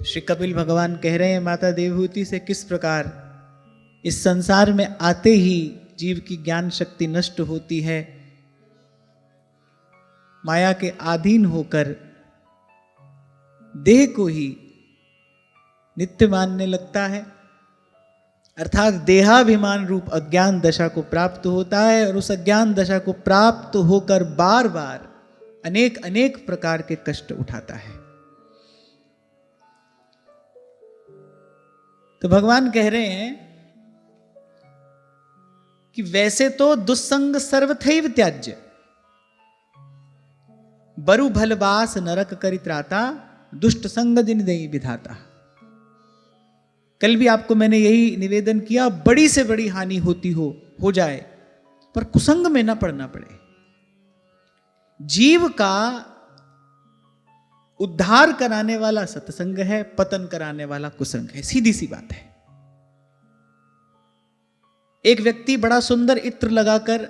श्री कपिल भगवान कह रहे हैं माता देवहूति से किस प्रकार इस संसार में आते ही जीव की ज्ञान शक्ति नष्ट होती है, माया के अधीन होकर देह को ही नित्य मानने लगता है, अर्थात देहाभिमान रूप अज्ञान दशा को प्राप्त होता है और उस अज्ञान दशा को प्राप्त होकर बार बार अनेक अनेक प्रकार के कष्ट उठाता है। तो भगवान कह रहे हैं कि वैसे तो दुस्संग सर्वथैव त्याज्य, बरु भलवास नरक करित्राता, दुष्ट संग दिन देई विधाता। कल भी आपको मैंने यही निवेदन किया, बड़ी से बड़ी हानि होती हो जाए पर कुसंग में ना पड़ना पड़े। जीव का उद्धार कराने वाला सत्संग है, पतन कराने वाला कुसंग है, सीधी सी बात है। एक व्यक्ति बड़ा सुंदर इत्र लगाकर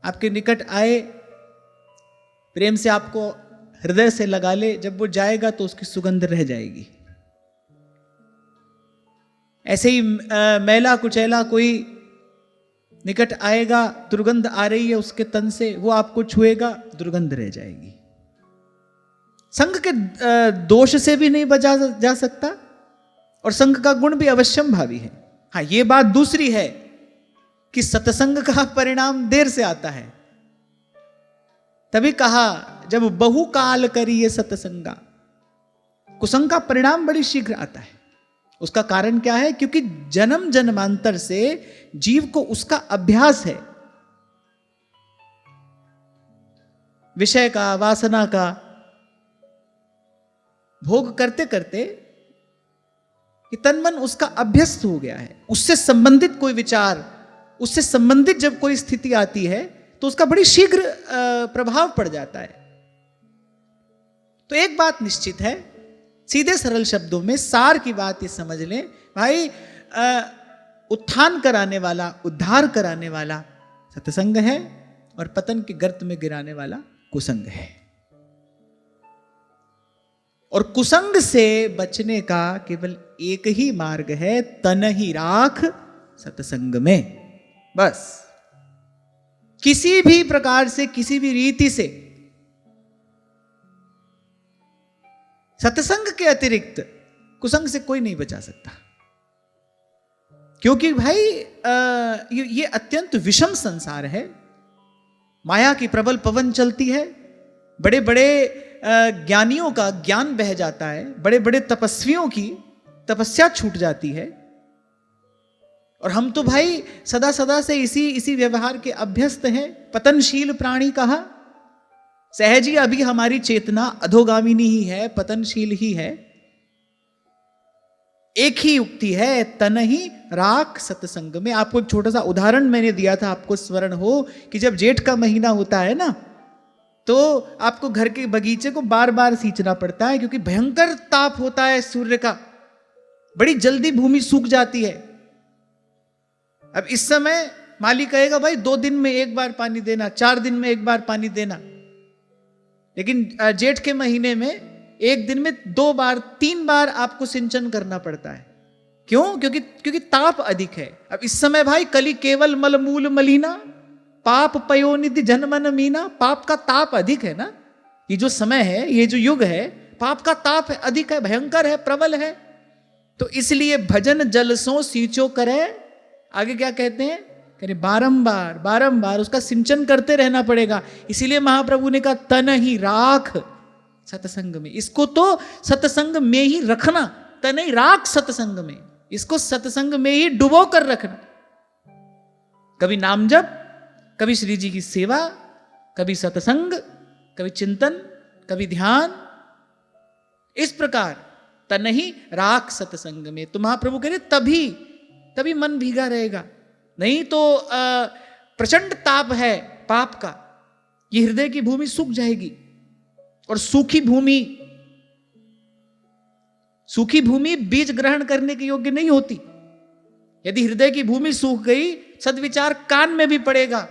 आपके निकट आए, प्रेम से आपको हृदय से लगा ले, जब वो जाएगा तो उसकी सुगंध रह जाएगी। ऐसे ही मैला कुचैला कोई निकट आएगा, दुर्गंध आ रही है उसके तन से, वो आपको छुएगा, दुर्गंध रह जाएगी। संग के दोष से भी नहीं बचा जा सकता और संग का गुण भी अवश्यम भावी है। हाँ, ये बात दूसरी है कि सत्संग का परिणाम देर से आता है। तभी कहा जब बहुकाल करिए सत्संगा, कुसंग का परिणाम बड़ी शीघ्र आता है। उसका कारण क्या है? क्योंकि जन्म जन्मांतर से जीव को उसका अभ्यास है, विषय का, वासना का भोग करते करते कि तन मन उसका अभ्यस्त हो गया है। उससे संबंधित कोई विचार, उससे संबंधित जब कोई स्थिति आती है तो उसका बड़ी शीघ्र प्रभाव पड़ जाता है। तो एक बात निश्चित है, सीधे सरल शब्दों में सार की बात ये समझ लें भाई, उत्थान कराने वाला, उद्धार कराने वाला सत्संग है और पतन के गर्त में गिराने वाला कुसंग है। और कुसंग से बचने का केवल एक ही मार्ग है, तन ही राख सत्संग में। बस किसी भी प्रकार से, किसी भी रीति से सत्संग के अतिरिक्त कुसंग से कोई नहीं बचा सकता। क्योंकि भाई ये अत्यंत विषम संसार है, माया की प्रबल पवन चलती है, बड़े बड़े ज्ञानियों का ज्ञान बह जाता है, बड़े बड़े तपस्वियों की तपस्या छूट जाती है, और हम तो भाई सदा सदा से इसी व्यवहार के अभ्यस्त हैं। पतनशील प्राणी कहा, सहज ही अभी हमारी चेतना अधोगामिनी ही है, पतनशील ही है। एक ही युक्ति है, तन ही राख सत्संग में। आपको एक छोटा सा उदाहरण मैंने दिया था, आपको स्मरण हो कि जब जेठ का महीना होता है ना, तो आपको घर के बगीचे को बार बार सींचना पड़ता है, क्योंकि भयंकर ताप होता है सूर्य का, बड़ी जल्दी भूमि सूख जाती है। अब इस समय माली कहेगा भाई 2 दिन में एक बार पानी देना, 4 दिन में एक बार पानी देना, लेकिन जेठ के महीने में एक दिन में 2 बार 3 बार आपको सिंचन करना पड़ता है। क्यों? क्योंकि ताप अधिक है। अब इस समय भाई कली केवल मलमूल मलिना, पाप पयोनिधि जनमन मीना। पाप का ताप अधिक है ना, ये जो समय है, ये जो युग है, पाप का ताप है, अधिक है, भयंकर है, प्रबल है। तो इसलिए भजन जल सो सींचो करे, आगे क्या कहते हैं? कह रहे बारंबार बारंबार उसका सिंचन करते रहना पड़ेगा। इसीलिए महाप्रभु ने कहा तन ही राख सत्संग में। इसको तो सत्संग में ही रखना, तन ही राख सत्संग में, इसको सत्संग में ही डुबो कर रखना। कभी नाम जप, कभी श्री जी की सेवा, कभी सत्संग, कभी चिंतन, कभी ध्यान, इस प्रकार तन ही राख सत्संग में। तो महाप्रभु कह रहे तभी मन भीगा रहेगा, नहीं तो प्रचंड ताप है पाप का, ये हृदय की भूमि सूख जाएगी। और सूखी भूमि बीज ग्रहण करने के योग्य नहीं होती। यदि हृदय की भूमि सूख गई, सद्विचार कान में भी पड़ेगा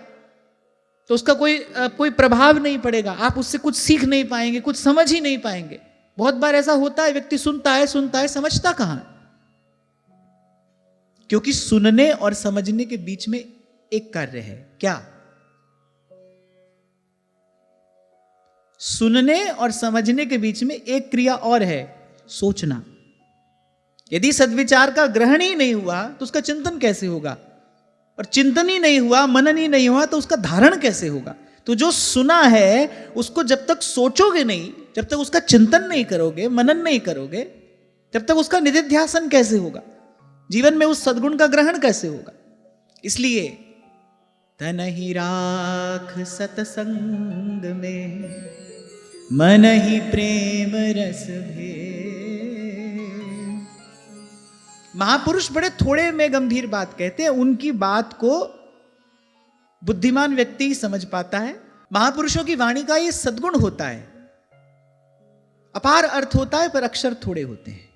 तो उसका कोई प्रभाव नहीं पड़ेगा, आप उससे कुछ सीख नहीं पाएंगे, कुछ समझ ही नहीं पाएंगे। बहुत बार ऐसा होता है, व्यक्ति सुनता है समझता कहां, क्योंकि सुनने और समझने के बीच में एक कार्य है। क्या? सुनने और समझने के बीच में एक क्रिया और है, सोचना। यदि सद्विचार का ग्रहण ही नहीं हुआ तो उसका चिंतन कैसे होगा, और चिंतन ही नहीं हुआ, मनन ही नहीं हुआ तो उसका धारण कैसे होगा। तो जो सुना है उसको जब तक सोचोगे नहीं, जब तक उसका चिंतन नहीं करोगे, मनन नहीं करोगे, तब तक उसका निधिध्यासन कैसे होगा, जीवन में उस सद्गुण का ग्रहण कैसे होगा। इसलिए तन ही राख सतसंग में, मन ही प्रेम रस भे। महापुरुष बड़े थोड़े में गंभीर बात कहते हैं, उनकी बात को बुद्धिमान व्यक्ति ही समझ पाता है। महापुरुषों की वाणी का ये सद्गुण होता है, अपार अर्थ होता है पर अक्षर थोड़े होते हैं,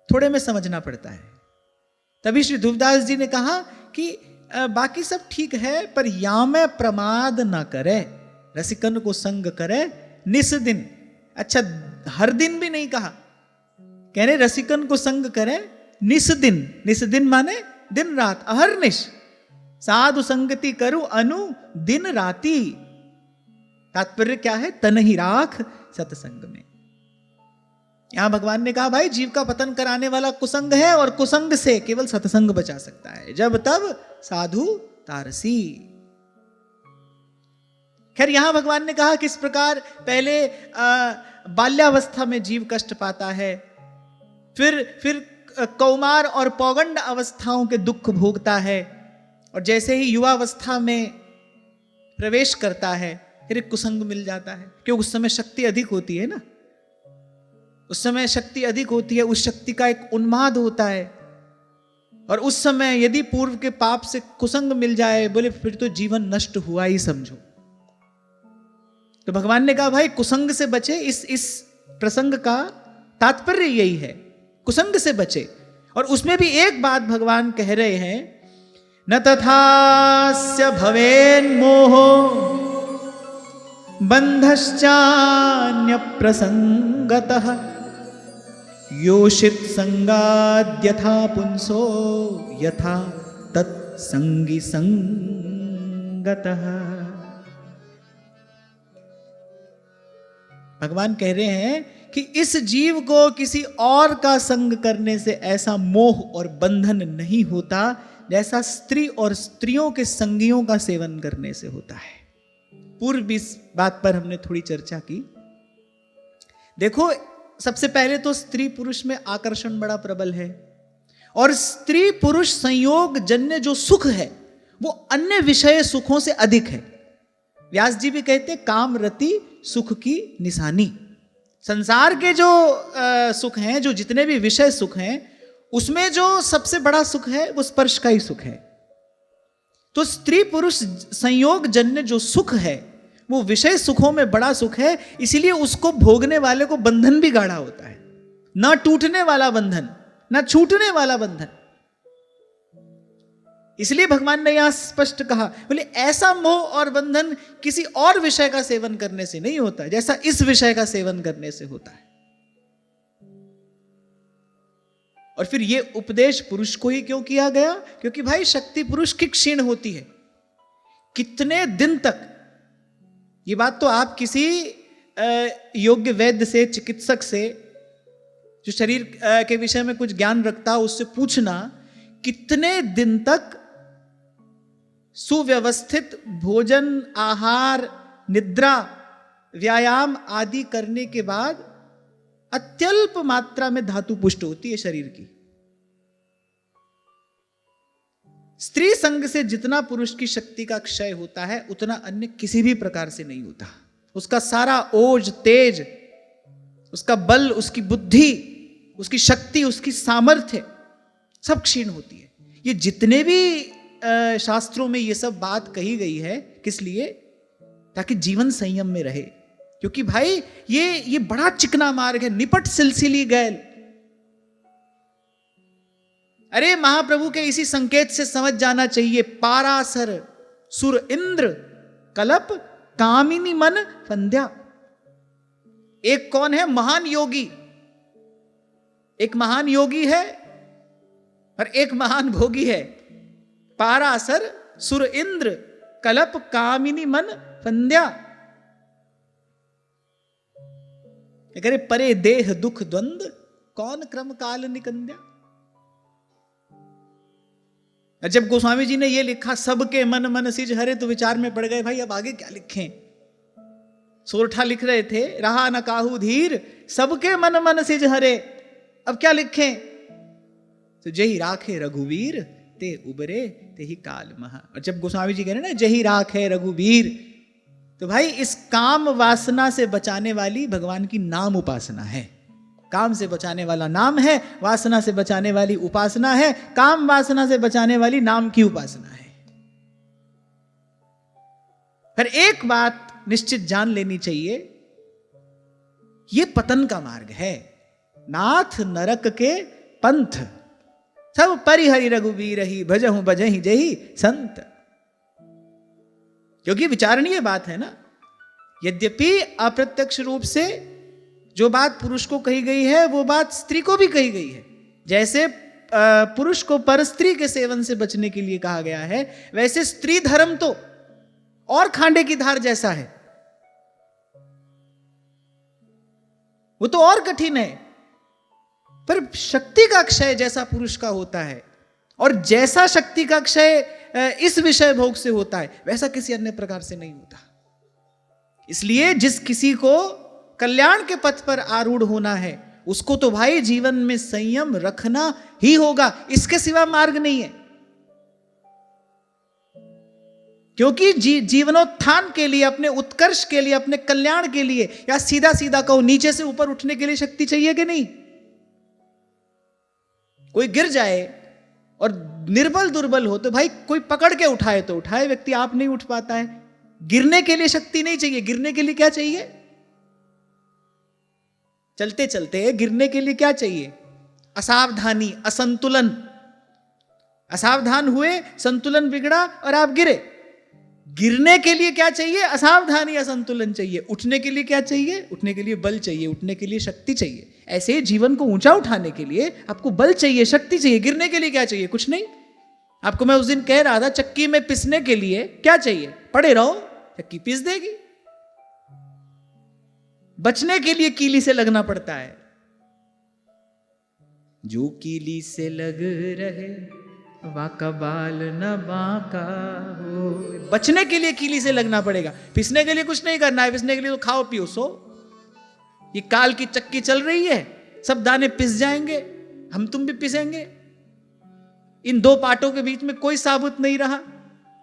थोड़े में समझना पड़ता है। तभी श्री ध्रुवदास जी ने कहा कि बाकी सब ठीक है पर या में प्रमाद ना करे, रसिकन को संग करे निस दिन। अच्छा, हर दिन भी नहीं कहा, कह रहे रसिकन को संग करे निस दिन। निस दिन माने दिन रात, अहरनिश साधु संगति करूं अनु दिन राती। तात्पर्य क्या है? तन ही राख सत्संग में। यहां भगवान ने कहा भाई जीव का पतन कराने वाला कुसंग है, और कुसंग से केवल सत्संग बचा सकता है, जब तब साधु तारसी। खैर यहां भगवान ने कहा किस प्रकार पहले बाल्यावस्था में जीव कष्ट पाता है, फिर कौमार और पौगंड अवस्थाओं के दुख भोगता है, और जैसे ही युवावस्था में प्रवेश करता है फिर एक कुसंग मिल जाता है, क्योंकि उस समय शक्ति अधिक होती है ना, उस समय शक्ति अधिक होती है, उस शक्ति का एक उन्माद होता है। और उस समय यदि पूर्व के पाप से कुसंग मिल जाए, बोले फिर तो जीवन नष्ट हुआ ही समझो। तो भगवान ने कहा भाई कुसंग से बचे। इस प्रसंग का तात्पर्य यही है, कुसंग से बचे। और उसमें भी एक बात भगवान कह रहे हैं, न तथास्य भवेन मोहो बंधश्चान्य प्रसंगतः, योषित संगाद्यथा पुंसो यथा तत्संगी संगतः। भगवान कह रहे हैं कि इस जीव को किसी और का संग करने से ऐसा मोह और बंधन नहीं होता जैसा स्त्री और स्त्रियों के संगियों का सेवन करने से होता है। पूर्व भी इस बात पर हमने थोड़ी चर्चा की। देखो, सबसे पहले तो स्त्री पुरुष में आकर्षण बड़ा प्रबल है, और स्त्री पुरुष संयोग जन्य जो सुख है वो अन्य विषय सुखों से अधिक है। व्यास जी भी कहते हैं काम रति सुख की निशानी। संसार के जो सुख हैं, जो जितने भी विषय सुख हैं, उसमें जो सबसे बड़ा सुख है वो स्पर्श का ही सुख है। तो स्त्री पुरुष संयोग जन्य जो सुख है वो विषय सुखों में बड़ा सुख है, इसीलिए उसको भोगने वाले को बंधन भी गाढ़ा होता है। ना टूटने वाला बंधन, ना छूटने वाला बंधन। इसलिए भगवान ने यहां स्पष्ट कहा, बोले ऐसा मोह और बंधन किसी और विषय का सेवन करने से नहीं होता जैसा इस विषय का सेवन करने से होता है। और फिर ये उपदेश पुरुष को ही क्यों किया गया? क्योंकि भाई शक्ति पुरुष की क्षीण होती है। कितने दिन तक, ये बात तो आप किसी योग्य वैद्य से, चिकित्सक से, जो शरीर के विषय में कुछ ज्ञान रखता हो, उससे पूछना कितने दिन तक सुव्यवस्थित भोजन, आहार, निद्रा, व्यायाम आदि करने के बाद अत्यल्प मात्रा में धातु पुष्ट होती है शरीर की। स्त्री संग से जितना पुरुष की शक्ति का क्षय होता है उतना अन्य किसी भी प्रकार से नहीं होता। उसका सारा ओज, तेज, उसका बल, उसकी बुद्धि, उसकी शक्ति, उसकी सामर्थ्य सब क्षीण होती है। ये जितने भी शास्त्रों में ये सब बात कही गई है, किस लिए? ताकि जीवन संयम में रहे। क्योंकि भाई ये बड़ा चिकना मार्ग है, निपट सिलसिली गैल। अरे महाप्रभु के इसी संकेत से समझ जाना चाहिए, पारासर सुर इंद्र कलप कामिनी मन फंध्या। एक कौन है? महान योगी। एक महान योगी है और एक महान भोगी है। पारासर सुर इंद्र कलप कामिनी मन फंद्या। करे परे देह दुख द्वंद कौन क्रम काल निकंद्या। जब गोस्वामी जी ने ये लिखा सबके मन मन सिज हरे, तो विचार में पड़ गए भाई अब आगे क्या लिखें। सोरठा लिख रहे थे रहा न काहू धीर सबके मन मन सिज हरे, अब क्या लिखें? तो जही राखे रघुवीर ते उबरे ते ही काल महा। और जब गोस्वामी जी कह रहे हैं ना जही राखे रघुवीर, तो भाई इस काम वासना से बचाने वाली भगवान की नाम उपासना है। काम से बचाने वाला नाम है, वासना से बचाने वाली उपासना है। काम वासना से बचाने वाली नाम की उपासना है। फिर एक बात निश्चित जान लेनी चाहिए, यह पतन का मार्ग है। नाथ नरक के पंथ सब परिहरि रघुवीर ही भजहु भजहि जहि संत। क्योंकि विचारणीय बात है ना। यद्यपि अप्रत्यक्ष रूप से जो बात पुरुष को कही गई है वो बात स्त्री को भी कही गई है। जैसे पुरुष को परस्त्री के सेवन से बचने के लिए कहा गया है, वैसे स्त्री धर्म तो और खांडे की धार जैसा है, वो तो और कठिन है। पर शक्ति का क्षय जैसा पुरुष का होता है और जैसा शक्ति का क्षय इस विषय भोग से होता है, वैसा किसी अन्य प्रकार से नहीं होता। इसलिए जिस किसी को कल्याण के पथ पर आरूढ़ होना है, उसको तो भाई जीवन में संयम रखना ही होगा, इसके सिवा मार्ग नहीं है। क्योंकि जीवनोत्थान के लिए, अपने उत्कर्ष के लिए, अपने कल्याण के लिए, या सीधा सीधा कहो नीचे से ऊपर उठने के लिए शक्ति चाहिए कि नहीं? कोई गिर जाए और निर्बल दुर्बल हो तो भाई कोई पकड़ के उठाए तो उठाए, व्यक्ति आप नहीं उठ पाता है। गिरने के लिए शक्ति नहीं चाहिए, गिरने के लिए क्या चाहिए? चलते चलते गिरने के लिए क्या चाहिए? असावधानी, असंतुलन। असावधान हुए, संतुलन बिगड़ा और आप गिरे। गिरने के लिए क्या चाहिए? असावधानी, असंतुलन चाहिए। उठने के लिए क्या चाहिए? उठने के लिए बल चाहिए, उठने के लिए शक्ति चाहिए। ऐसे ही जीवन को ऊंचा उठाने के लिए आपको बल चाहिए, शक्ति चाहिए। गिरने के लिए क्या चाहिए? कुछ नहीं। आपको मैं उस दिन कह रहा था, चक्की में पिसने के लिए क्या चाहिए? पड़े रहो, चक्की पीस देगी। बचने के लिए कीली से लगना पड़ता है। जो कीली से लग रहे वाका बाल न बाका हो। बचने के लिए कीली से लगना पड़ेगा, पिसने के लिए कुछ नहीं करना है। पिसने के लिए तो खाओ पियो सो। ये काल की चक्की चल रही है, सब दाने पिस जाएंगे, हम तुम भी पिसेंगे। इन दो पार्टों के बीच में कोई साबुत नहीं रहा।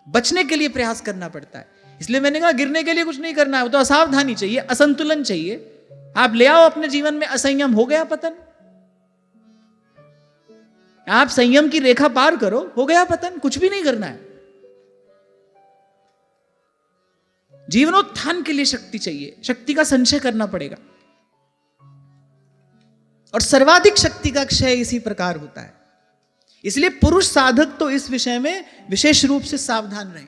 बचने के लिए प्रयास करना पड़ता है। इसलिए मैंने कहा गिरने के लिए कुछ नहीं करना है, तो असावधानी चाहिए, असंतुलन चाहिए। आप ले आओ अपने जीवन में असंयम, हो गया पतन। आप संयम की रेखा पार करो, हो गया पतन। कुछ भी नहीं करना है। जीवनोत्थान के लिए शक्ति चाहिए, शक्ति का संचय करना पड़ेगा। और सर्वाधिक शक्ति का क्षय इसी प्रकार होता है। इसलिए पुरुष साधक तो इस विषय में विशेष रूप से सावधान रहें।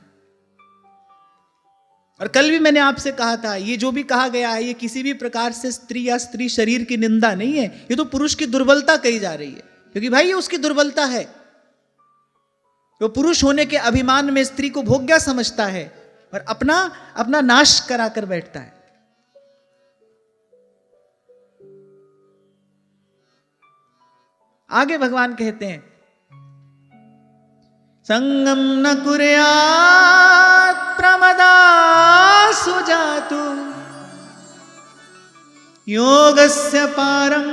और कल भी मैंने आपसे कहा था, ये जो भी कहा गया है, ये किसी भी प्रकार से स्त्री या स्त्री शरीर की निंदा नहीं है। ये तो पुरुष की दुर्बलता कही जा रही है, क्योंकि भाई ये उसकी दुर्बलता है। वो पुरुष होने के अभिमान में स्त्री को भोग्या समझता है और अपना नाश कराकर बैठता है। आगे भगवान कहते हैं, संगम न कुर्यात् प्रमदासु जातु योगस्य पारं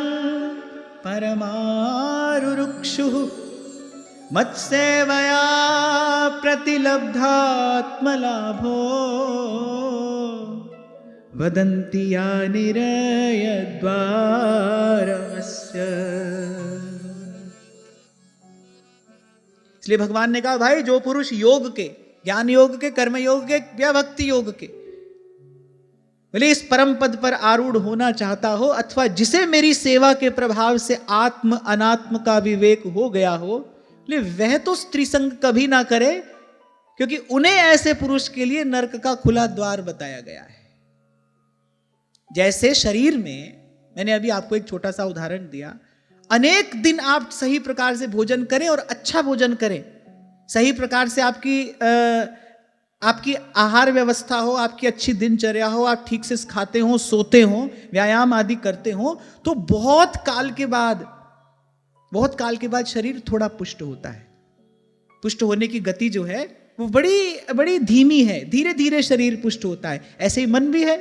परमारुरुक्षुः मत्सेवया प्रतिलब्धात्मलाभो वदन्ति या निरयद्वारमस्य। इसलिए भगवान ने कहा, भाई जो पुरुष योग के, ज्ञान योग के, कर्म योग के या भक्ति योग के, बोले इस परम पद पर आरूढ़ होना चाहता हो, अथवा जिसे मेरी सेवा के प्रभाव से आत्म अनात्म का विवेक हो गया हो, बोले वह तो स्त्री संग कभी ना करे, क्योंकि उन्हें ऐसे पुरुष के लिए नरक का खुला द्वार बताया गया है। जैसे शरीर में, मैंने अभी आपको एक छोटा सा उदाहरण दिया, अनेक दिन आप सही प्रकार से भोजन करें और अच्छा भोजन करें, सही प्रकार से आपकी आहार व्यवस्था हो, आपकी अच्छी दिनचर्या हो, आप ठीक से खाते हो, सोते हो, व्यायाम आदि करते हो, तो बहुत काल के बाद शरीर थोड़ा पुष्ट होता है। पुष्ट होने की गति जो है वो बड़ी बड़ी धीमी है, धीरे धीरे शरीर पुष्ट होता है। ऐसे ही मन भी है।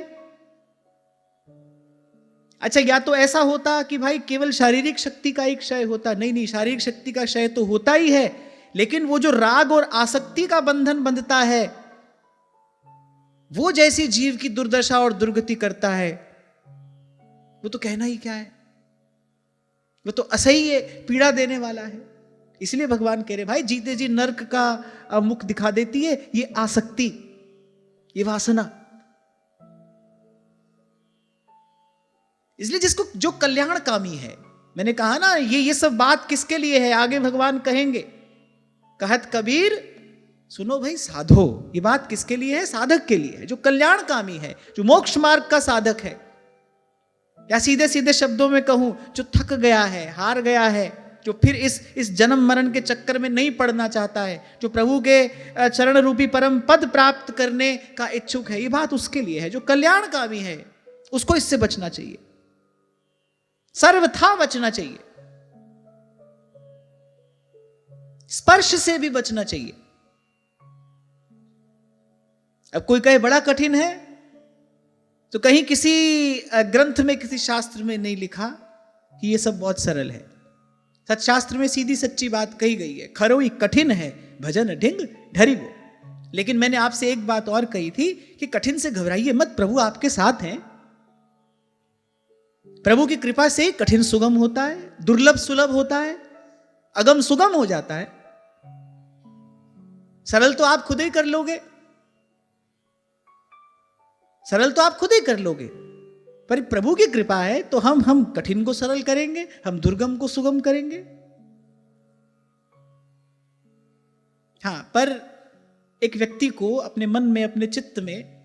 अच्छा, या तो ऐसा होता कि भाई केवल शारीरिक शक्ति का एक क्षय होता, नहीं, शारीरिक शक्ति का क्षय तो होता ही है, लेकिन वो जो राग और आसक्ति का बंधन बंधता है, वो जैसी जीव की दुर्दशा और दुर्गति करता है, वो तो कहना ही क्या है, वो तो असह्य पीड़ा देने वाला है। इसलिए भगवान कह रहे भाई जीते जी नरक का मुख दिखा देती है ये आसक्ति, ये वासना। इसलिए जिसको जो कल्याणकामी है, मैंने कहा ना ये सब बात किसके लिए है, आगे भगवान कहेंगे। कहत कबीर सुनो भाई साधो, ये बात किसके लिए है, साधक के लिए है, जो कल्याणकामी है, जो मोक्ष मार्ग का साधक है। या सीधे सीधे शब्दों में कहूं, जो थक गया है, हार गया है, जो फिर इस जन्म मरण के चक्कर में नहीं पड़ना चाहता है, जो प्रभु के चरण रूपी परम पद प्राप्त करने का इच्छुक है, ये बात उसके लिए है। जो कल्याणकामी है उसको इससे बचना चाहिए, सर्वथा बचना चाहिए, स्पर्श से भी बचना चाहिए। अब कोई कहे बड़ा कठिन है, तो कहीं किसी ग्रंथ में, किसी शास्त्र में नहीं लिखा कि ये सब बहुत सरल है। सत्शास्त्र में सीधी सच्ची बात कही गई है, खरो ही कठिन है भजन ढिंग ढरी वो। लेकिन मैंने आपसे एक बात और कही थी कि कठिन से घबराइए मत, प्रभु आपके साथ हैं। प्रभु की कृपा से कठिन सुगम होता है, दुर्लभ सुलभ होता है, अगम सुगम हो जाता है। सरल तो आप खुद ही कर लोगे, सरल तो आप खुद ही कर लोगे, पर प्रभु की कृपा है तो हम कठिन को सरल करेंगे, हम दुर्गम को सुगम करेंगे। हां, पर एक व्यक्ति को अपने मन में, अपने चित्त में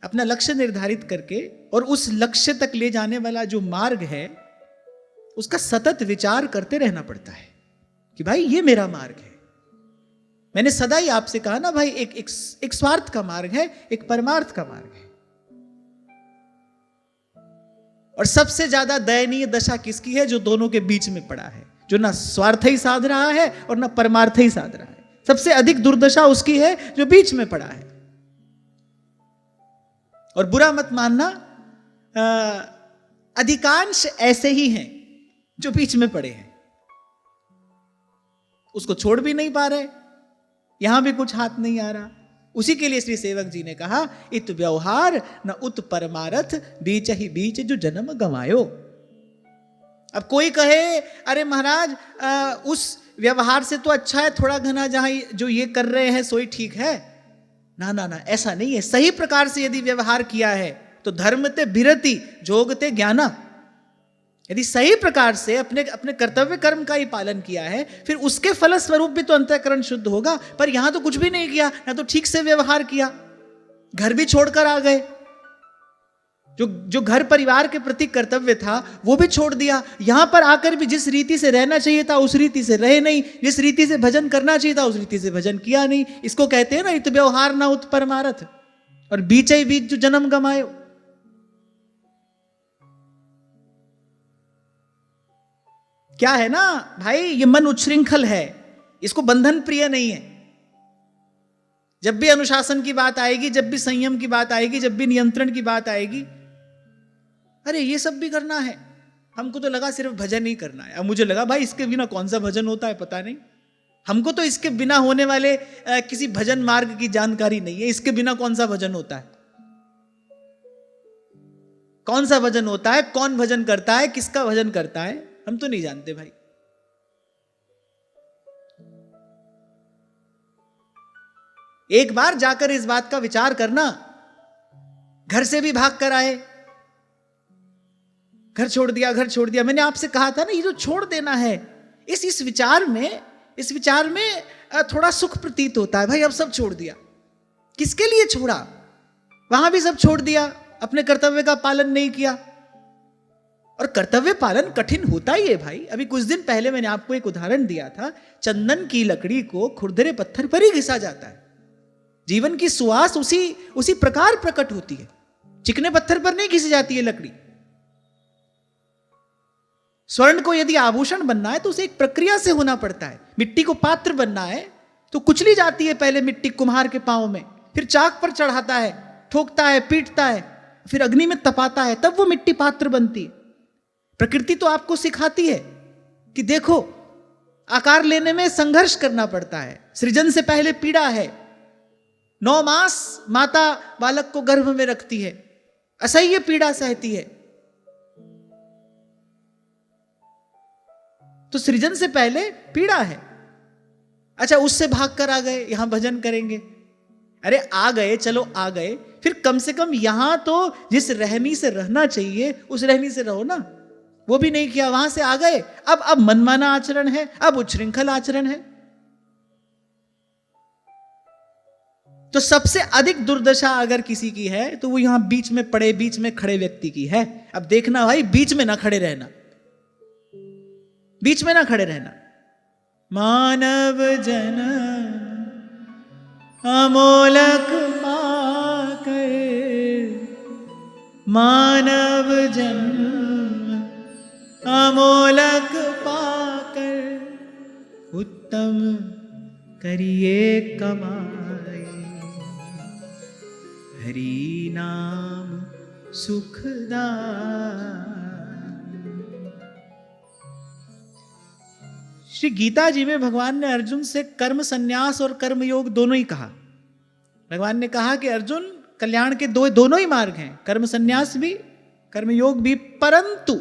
अपना लक्ष्य निर्धारित करके और उस लक्ष्य तक ले जाने वाला जो मार्ग है उसका सतत विचार करते रहना पड़ता है कि भाई ये मेरा मार्ग है। मैंने सदा ही आपसे कहा ना भाई, एक स्वार्थ का मार्ग है, एक परमार्थ का मार्ग है। और सबसे ज्यादा दयनीय दशा किसकी है, जो दोनों के बीच में पड़ा है, जो ना स्वार्थ ही साध रहा है और ना परमार्थ ही साध रहा है। सबसे अधिक दुर्दशा उसकी है जो बीच में पड़ा है। और बुरा मत मानना, अधिकांश ऐसे ही हैं जो बीच में पड़े हैं, उसको छोड़ भी नहीं पा रहे, यहां भी कुछ हाथ नहीं आ रहा। उसी के लिए श्री सेवक जी ने कहा, इत व्यवहार न उत परमारथ, बीच ही बीच जो जन्म गंवायो। अब कोई कहे अरे महाराज उस व्यवहार से तो अच्छा है थोड़ा घना, जहां जो ये कर रहे हैं सोई ठीक है। ना ना ना, ऐसा नहीं है। सही प्रकार से यदि व्यवहार किया है तो धर्मते बिरति जोगते ज्ञाना। यदि सही प्रकार से अपने कर्तव्य कर्म का ही पालन किया है, फिर उसके फलस्वरूप भी तो अंतःकरण शुद्ध होगा। पर यहां तो कुछ भी नहीं किया, ना तो ठीक से व्यवहार किया, घर भी छोड़कर आ गए, जो घर परिवार के प्रति कर्तव्य था वो भी छोड़ दिया। यहां पर आकर भी जिस रीति से रहना चाहिए था उस रीति से रहे नहीं, जिस रीति से भजन करना चाहिए था उस रीति से भजन किया नहीं। इसको कहते हैं ना, इत व्यवहार ना उत परमारथ, और बीच ही बीच जो जन्म गमायो। क्या है ना भाई, ये मन उच्छृंखल है, इसको बंधन प्रिय नहीं है। जब भी अनुशासन की बात आएगी, जब भी संयम की बात आएगी, जब भी नियंत्रण की बात आएगी, अरे ये सब भी करना है। हमको तो लगा सिर्फ भजन ही करना है। अब मुझे लगा भाई इसके बिना कौन सा भजन होता है पता नहीं। हमको तो इसके बिना होने वाले किसी भजन मार्ग की जानकारी नहीं है। इसके बिना कौन सा भजन होता है, कौन सा भजन होता है, कौन भजन करता है, किसका भजन करता है, हम तो नहीं जानते भाई। एक बार जाकर इस बात का विचार करना। घर से भी भाग कर आए, घर छोड़ दिया। मैंने आपसे कहा था ना, ये जो छोड़ देना है, इस विचार में थोड़ा सुख प्रतीत होता है। भाई अब सब छोड़ दिया, किसके लिए छोड़ा? वहां भी सब छोड़ दिया, अपने कर्तव्य का पालन नहीं किया। और कर्तव्य पालन कठिन होता ही है भाई। अभी कुछ दिन पहले मैंने आपको एक उदाहरण दिया था, चंदन की लकड़ी को खुरदरे पत्थर पर ही घिसा जाता है। जीवन की सुवास उसी प्रकार प्रकट होती है, चिकने पत्थर पर नहीं घिसी जाती है लकड़ी। स्वर्ण को यदि आभूषण बनना है तो उसे एक प्रक्रिया से होना पड़ता है। मिट्टी को पात्र बनना है तो कुचली जाती है पहले मिट्टी कुम्हार के पांव में, फिर चाक पर चढ़ाता है, ठोकता है, पीटता है, फिर अग्नि में तपाता है, तब वो मिट्टी पात्र बनती है। प्रकृति तो आपको सिखाती है कि देखो, आकार लेने में संघर्ष करना पड़ता है, सृजन से पहले पीड़ा है। 9 मास माता बालक को गर्भ में रखती है, असह्य पीड़ा सहती है। तो सृजन से पहले पीड़ा है। अच्छा, उससे भागकर आ गए, यहां भजन करेंगे। अरे आ गए, चलो आ गए, फिर कम से कम यहां तो जिस रहनी से रहना चाहिए उस रहनी से रहो ना। वो भी नहीं किया, वहां से आ गए, अब मनमाना आचरण है, अब उच्छृंखल आचरण है। तो सबसे अधिक दुर्दशा अगर किसी की है तो वो यहां बीच में पड़े, बीच में खड़े व्यक्ति की है। अब देखना भाई, बीच में ना खड़े रहना, बीच में ना खड़े रहना। मानव जन अमोलक पाकर, मानव जन अमोलक पाकर, उत्तम करिए कमाए, हरि नाम सुखदायक। श्री गीता जी में भगवान ने अर्जुन से कर्म संन्यास और कर्म योग दोनों ही कहा। भगवान ने कहा कि अर्जुन, कल्याण के दोनों ही मार्ग हैं, कर्म संन्यास भी, कर्म योग भी, परंतु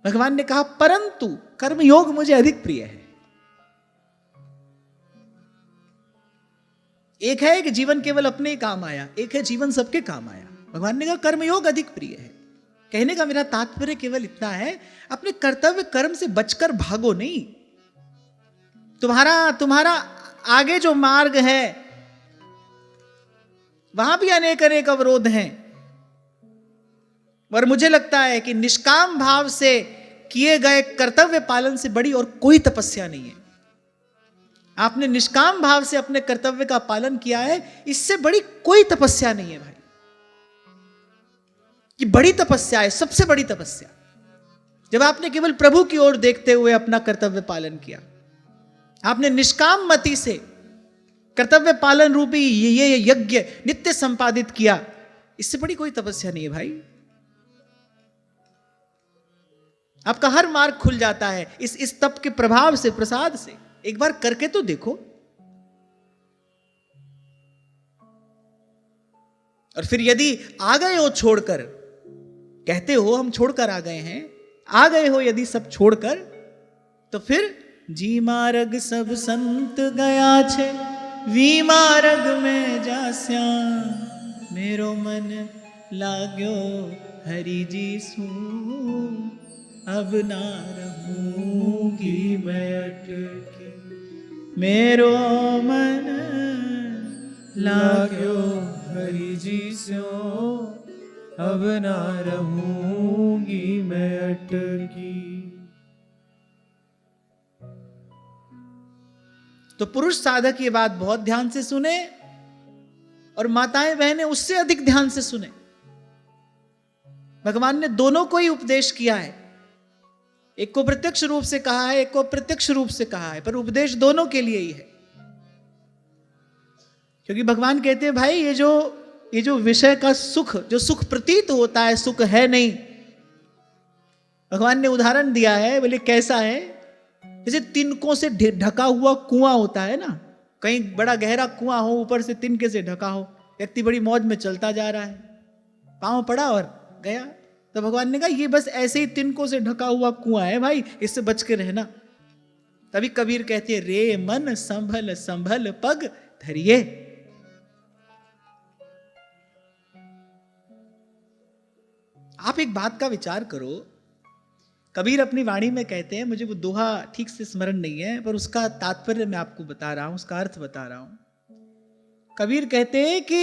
भगवान ने कहा परंतु कर्म योग मुझे अधिक प्रिय है। एक है कि जीवन केवल अपने ही काम आया, एक है जीवन सबके काम आया। भगवान ने कहा कर्म योग अधिक प्रिय है। कहने का मेरा तात्पर्य केवल इतना है, अपने कर्तव्य कर्म से बचकर भागो नहीं। तुम्हारा आगे जो मार्ग है वहां भी अनेक अनेक अवरोध हैं, और मुझे लगता है कि निष्काम भाव से किए गए कर्तव्य पालन से बड़ी और कोई तपस्या नहीं है। आपने निष्काम भाव से अपने कर्तव्य का पालन किया है, इससे बड़ी कोई तपस्या नहीं है भाई। ये बड़ी तपस्या है, सबसे बड़ी तपस्या, जब आपने केवल प्रभु की ओर देखते हुए अपना कर्तव्य पालन किया। आपने निष्काम मति से कर्तव्य पालन रूपी ये यज्ञ नित्य संपादित किया, इससे बड़ी कोई तपस्या नहीं है भाई। आपका हर मार्ग खुल जाता है इस तप के प्रभाव से, प्रसाद से। एक बार करके तो देखो। और फिर यदि आ गए हो छोड़कर, कहते हो हम छोड़कर आ गए हैं, आ गए हो यदि सब छोड़कर, तो फिर जी मार्ग सब संत गया छे, वी मार्ग में जास्या, मेरो मन लाग्यो हरि जी सू, अब ना रहूंगी मैं अटकी, मेरो मन लाग्यो हरि जी सो, अब ना रहूंगी मैं अटकी। तो पुरुष साधक ये बात बहुत ध्यान से सुने, और माताएं बहनें उससे अधिक ध्यान से सुने। भगवान ने दोनों को ही उपदेश किया है, एक को प्रत्यक्ष रूप से कहा है, एक को अप्रत्यक्ष रूप से कहा है, पर उपदेश दोनों के लिए ही है। क्योंकि भगवान कहते हैं भाई, ये जो विषय का सुख, जो सुख प्रतीत होता है, सुख है नहीं। भगवान ने उदाहरण दिया है, बोले कैसा है, जैसे तिनकों से ढका हुआ कुआं होता है ना, कहीं बड़ा गहरा कुआं हो, ऊपर से तिनके से ढका हो, व्यक्ति बड़ी मौज में चलता जा रहा है, पांव पड़ा और गया। तो भगवान ने कहा ये बस ऐसे ही तिनकों से ढका हुआ कुआं है भाई, इससे बच के रहना। तभी कबीर कहते हैं, रे मन संभल संभल पग धरिए। आप एक बात का विचार करो, कबीर अपनी वाणी में कहते हैं, मुझे वो दोहा ठीक से स्मरण नहीं है, पर उसका तात्पर्य मैं आपको बता रहा हूं, उसका अर्थ बता रहा हूं। कबीर कहते हैं कि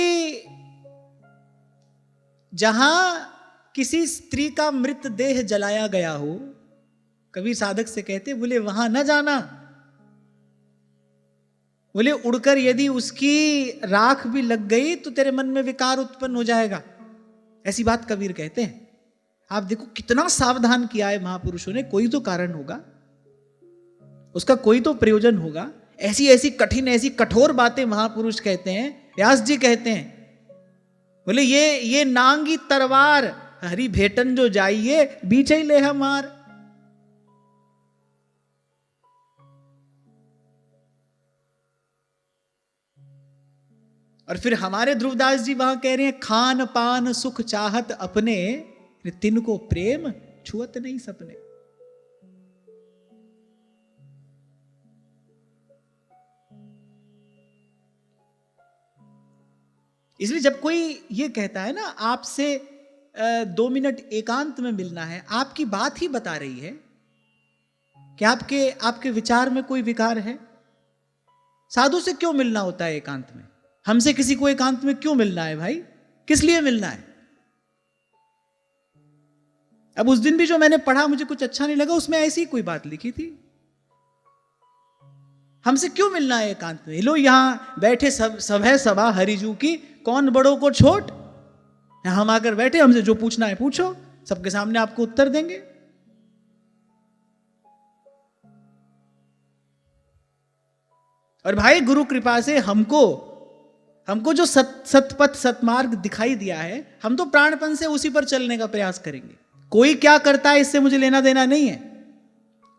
जहां किसी स्त्री का मृतदेह जलाया गया हो, कबीर साधक से कहते बोले वहां न जाना, बोले उड़कर यदि उसकी राख भी लग गई तो तेरे मन में विकार उत्पन्न हो जाएगा, ऐसी बात कबीर कहते हैं। आप देखो कितना सावधान किया है महापुरुषों ने, कोई तो कारण होगा, उसका कोई तो प्रयोजन होगा। ऐसी ऐसी कठिन, ऐसी कठोर बातें महापुरुष कहते हैं। व्यास जी कहते हैं, बोले ये नांगी तरवार हरि भेटन जो जाइए बीच ही ले हमार। और फिर हमारे ध्रुवदास जी वहां कह रहे हैं, खान पान सुख चाहत अपने, तिनको प्रेम छुअत नहीं सपने। इसलिए जब कोई ये कहता है ना आपसे 2 मिनट एकांत में मिलना है, आपकी बात ही बता रही है कि आपके विचार में कोई विकार है। साधु से क्यों मिलना होता है एकांत में? हमसे किसी को एकांत में क्यों मिलना है भाई? किस लिए मिलना है? अब उस दिन भी जो मैंने पढ़ा मुझे कुछ अच्छा नहीं लगा, उसमें ऐसी कोई बात लिखी थी। हमसे क्यों मिलना है एकांत में? लो यहां बैठे सब है सभा हरिजू की, कौन बड़ों को छोट। यहां हम आकर बैठे, हमसे जो पूछना है पूछो, सबके सामने आपको उत्तर देंगे। और भाई गुरु कृपा से हमको जो सतपथ सतमार्ग दिखाई दिया है, हम तो प्राणपन से उसी पर चलने का प्रयास करेंगे। कोई क्या करता है इससे मुझे लेना देना नहीं है,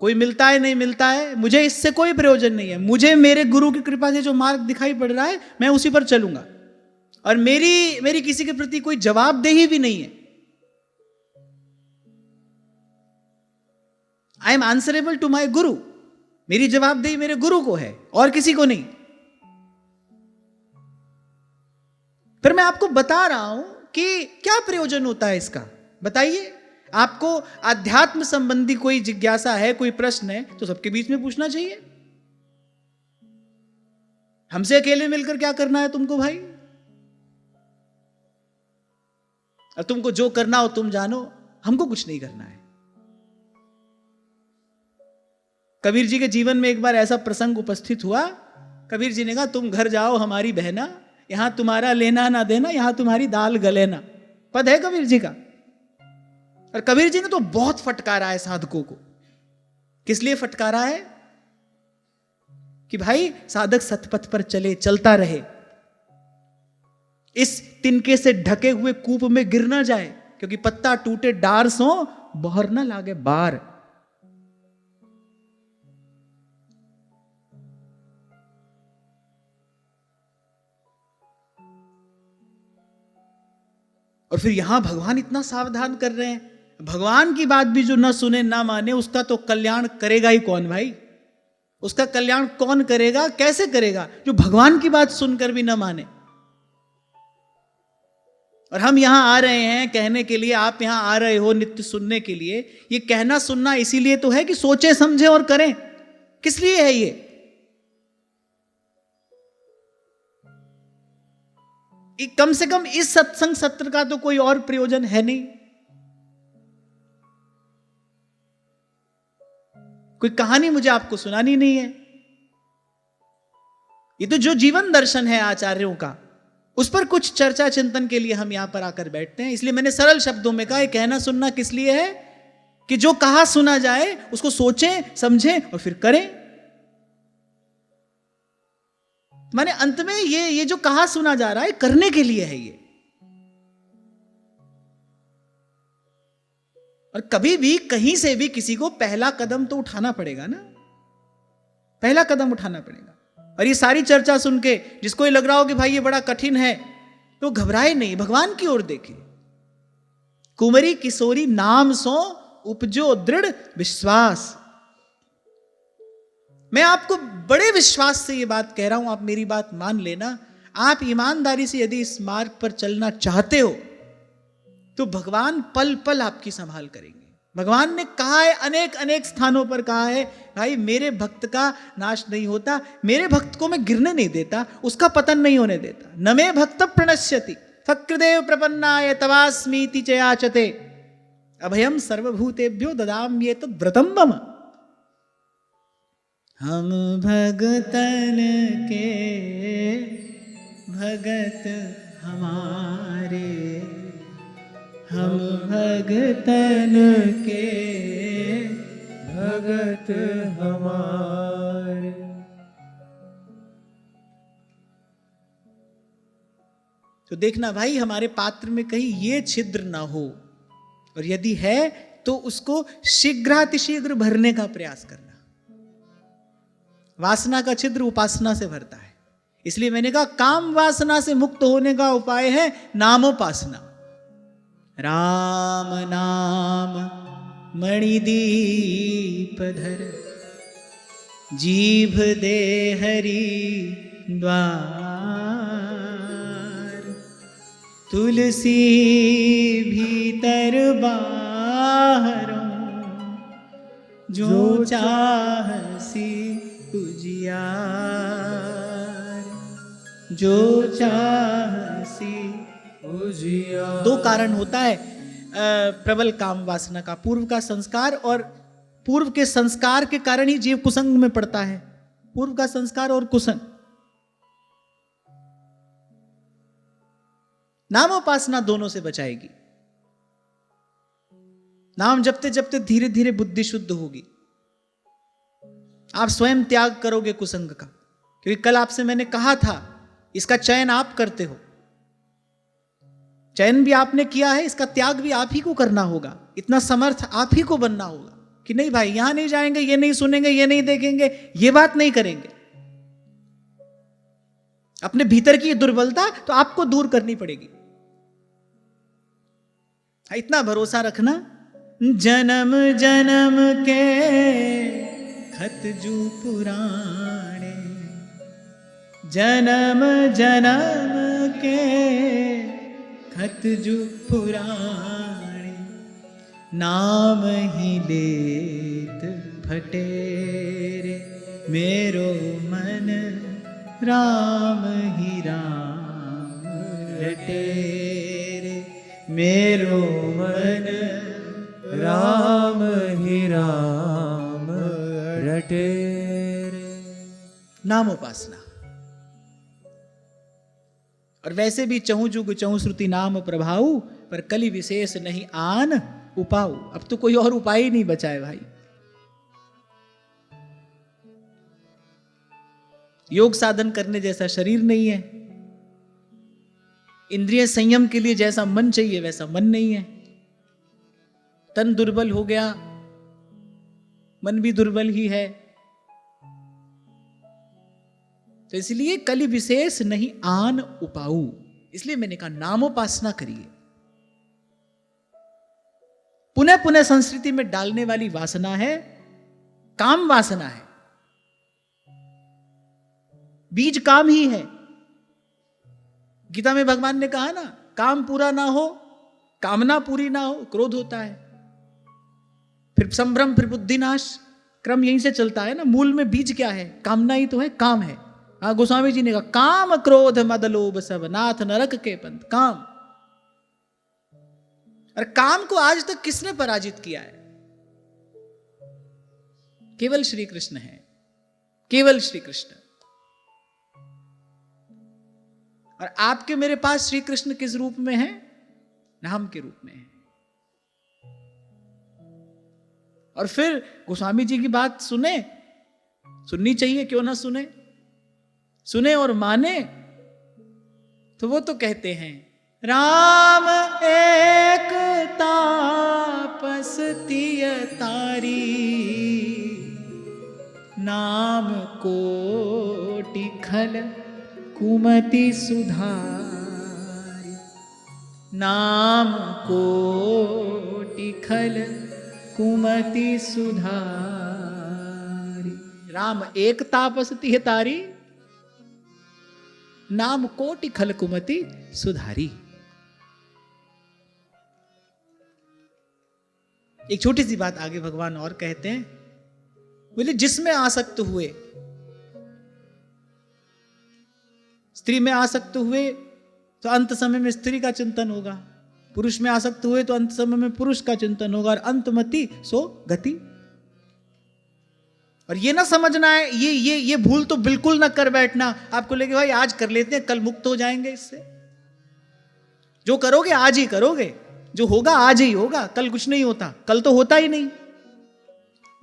कोई मिलता है नहीं मिलता है, मुझे इससे कोई प्रयोजन नहीं है। मुझे मेरे गुरु की कृपा से जो मार्ग दिखाई पड़ रहा है मैं उसी पर चलूंगा। और मेरी किसी के प्रति कोई जवाबदेही भी नहीं है। I am answerable to my guru. मेरी जवाबदेही मेरे गुरु को है और किसी को नहीं। फिर मैं आपको बता रहा हूं कि क्या प्रयोजन होता है इसका, बताइए। आपको आध्यात्म संबंधी कोई जिज्ञासा है, कोई प्रश्न है, तो सबके बीच में पूछना चाहिए। हमसे अकेले मिलकर क्या करना है तुमको भाई? और तुमको जो करना हो तुम जानो, हमको कुछ नहीं करना है। कबीर जी के जीवन में एक बार ऐसा प्रसंग उपस्थित हुआ। कबीर जी ने कहा तुम घर जाओ हमारी बहना, यहां तुम्हारा लेना ना देना, यहां तुम्हारी दाल गले ना। पद है कबीर जी का। और कबीर जी ने तो बहुत फटकारा है साधकों को। किस लिए फटकारा है? कि भाई साधक सतपथ पर चले, चलता रहे, इस तिनके से ढके हुए कूप में गिर ना जाए, क्योंकि पत्ता टूटे डार सो बहर ना लागे बार। और फिर यहां भगवान इतना सावधान कर रहे हैं, भगवान की बात भी जो ना सुने ना माने, उसका तो कल्याण करेगा ही कौन भाई? उसका कल्याण कौन करेगा, कैसे करेगा? जो भगवान की बात सुनकर भी ना माने। और हम यहां आ रहे हैं कहने के लिए, आप यहां आ रहे हो नित्य सुनने के लिए। ये कहना सुनना इसीलिए तो है कि सोचें समझें और करें। किस लिए है ये? कम से कम इस सत्संग सत्र का तो कोई और प्रयोजन है नहीं। कोई कहानी मुझे आपको सुनानी नहीं है। ये तो जो जीवन दर्शन है आचार्यों का, उस पर कुछ चर्चा चिंतन के लिए हम यहां पर आकर बैठते हैं। इसलिए मैंने सरल शब्दों में कहा, ये कहना सुनना किस लिए है कि जो कहा सुना जाए उसको सोचें समझें और फिर करें। माने अंत में ये जो कहा सुना जा रहा है करने के लिए है ये। और कभी भी कहीं से भी किसी को पहला कदम तो उठाना पड़ेगा ना, पहला कदम उठाना पड़ेगा। और ये सारी चर्चा सुन के जिसको ये लग रहा हो कि भाई ये बड़ा कठिन है, तो घबराए नहीं, भगवान की ओर देखे। कुंवरी किशोरी नाम सो उपजो दृढ़ विश्वास। मैं आपको बड़े विश्वास से ये बात कह रहा हूं, आप मेरी बात मान लेना। आप ईमानदारी से यदि इस मार्ग पर चलना चाहते हो तो भगवान पल पल आपकी संभाल करेंगे। भगवान ने कहा है, अनेक अनेक स्थानों पर कहा है, भाई मेरे भक्त का नाश नहीं होता, मेरे भक्त को मैं गिरने नहीं देता, उसका पतन नहीं होने देता। न मे भक्त प्रणश्यति, फकृदेव प्रपन्नाय तवास्मीति च याचते अभयम सर्वभूतेभ्यो ददाम्येतत् व्रतं मम। हम भगतन के भगत हमारे, हम भगतन के भगत हमारे। तो देखना भाई हमारे पात्र में कहीं ये छिद्र ना हो, और यदि है तो उसको शीघ्रातिशीघ्र भरने का प्रयास करना। वासना का छिद्र उपासना से भरता है, इसलिए मैंने कहा काम वासना से मुक्त होने का उपाय है नामोपासना। राम नाम मणिदीप धर, जीभ दे हरि द्वार। तुलसी भीतर बाहरों, जो चाहसी उजियार, जो चाहसी उजियार। दो कारण होता है प्रबल काम वासना का, पूर्व का संस्कार, और पूर्व के संस्कार के कारण ही जीव कुसंग में पड़ता है। पूर्व का संस्कार और कुसंग। नामोपासना दोनों से बचाएगी। नाम जपते जपते धीरे धीरे बुद्धि शुद्ध होगी। आप स्वयं त्याग करोगे कुसंग का, क्योंकि कल आपसे मैंने कहा था इसका चयन आप करते हो। चयन भी आपने किया है, इसका त्याग भी आप ही को करना होगा। इतना समर्थ आप ही को बनना होगा कि नहीं भाई यहां नहीं जाएंगे, ये नहीं सुनेंगे, ये नहीं देखेंगे, ये बात नहीं करेंगे। अपने भीतर की दुर्बलता तो आपको दूर करनी पड़ेगी। इतना भरोसा रखना, जन्म जन्म के खत जू पुराणे, जन्म जन्म के खत जू पुराणे। नाम ही लेत फटेरे, मेरो मन राम ही राम रटेरे। मेरो मन राम ही राम रटेरे। नामोपासना। और वैसे भी चहु जुग चहु श्रुति नाम प्रभाऊ, पर कलि विशेष नहीं आन उपाऊ। अब तो कोई और उपाय ही नहीं बचा है भाई। योग साधन करने जैसा शरीर नहीं है, इंद्रिय संयम के लिए जैसा मन चाहिए वैसा मन नहीं है। तन दुर्बल हो गया, मन भी दुर्बल ही है। तो इसलिए कलि विशेष नहीं आन उपाऊ। इसलिए मैंने कहा नामोपासना करिए। पुनः पुनः संस्कृति में डालने वाली वासना है काम वासना है। बीज काम ही है। गीता में भगवान ने कहा ना, काम पूरा ना हो, कामना पूरी ना हो, क्रोध होता है। फिर संभ्रम, फिर बुद्धिनाश, क्रम यहीं से चलता है ना। मूल में बीज क्या है? कामना ही तो है, काम है। हाँ, गोस्वामी जी ने कहा काम क्रोध मद लोभ सब नाथ नरक के पंथ। काम, और काम को आज तक किसने पराजित किया है? केवल श्री कृष्ण है, केवल श्री कृष्ण। और आपके मेरे पास श्री कृष्ण किस रूप में है? नाम के रूप में है। और फिर गोस्वामी जी की बात सुने, सुननी चाहिए, क्यों ना सुने, सुने और माने। तो वो तो कहते हैं राम एक तापस तिय तारी, नाम कोटि खल कुमति सुधारी। नाम कोटि खल कुमति सुधारी। राम एक तापस तिय तारी, नाम कोटि खल कुमति सुधारी। एक छोटी सी बात आगे भगवान और कहते हैं, बोले जिसमें आसक्त हुए, स्त्री में आसक्त हुए तो अंत समय में स्त्री का चिंतन होगा, पुरुष में आसक्त हुए तो अंत समय में पुरुष का चिंतन होगा, और अंतमति सो गति। और ये ना समझना है, ये भूल तो बिल्कुल ना कर बैठना, आपको लगे भाई आज कर लेते हैं कल मुक्त हो जाएंगे इससे। जो करोगे आज ही करोगे, जो होगा आज ही होगा, कल कुछ नहीं होता, कल तो होता ही नहीं।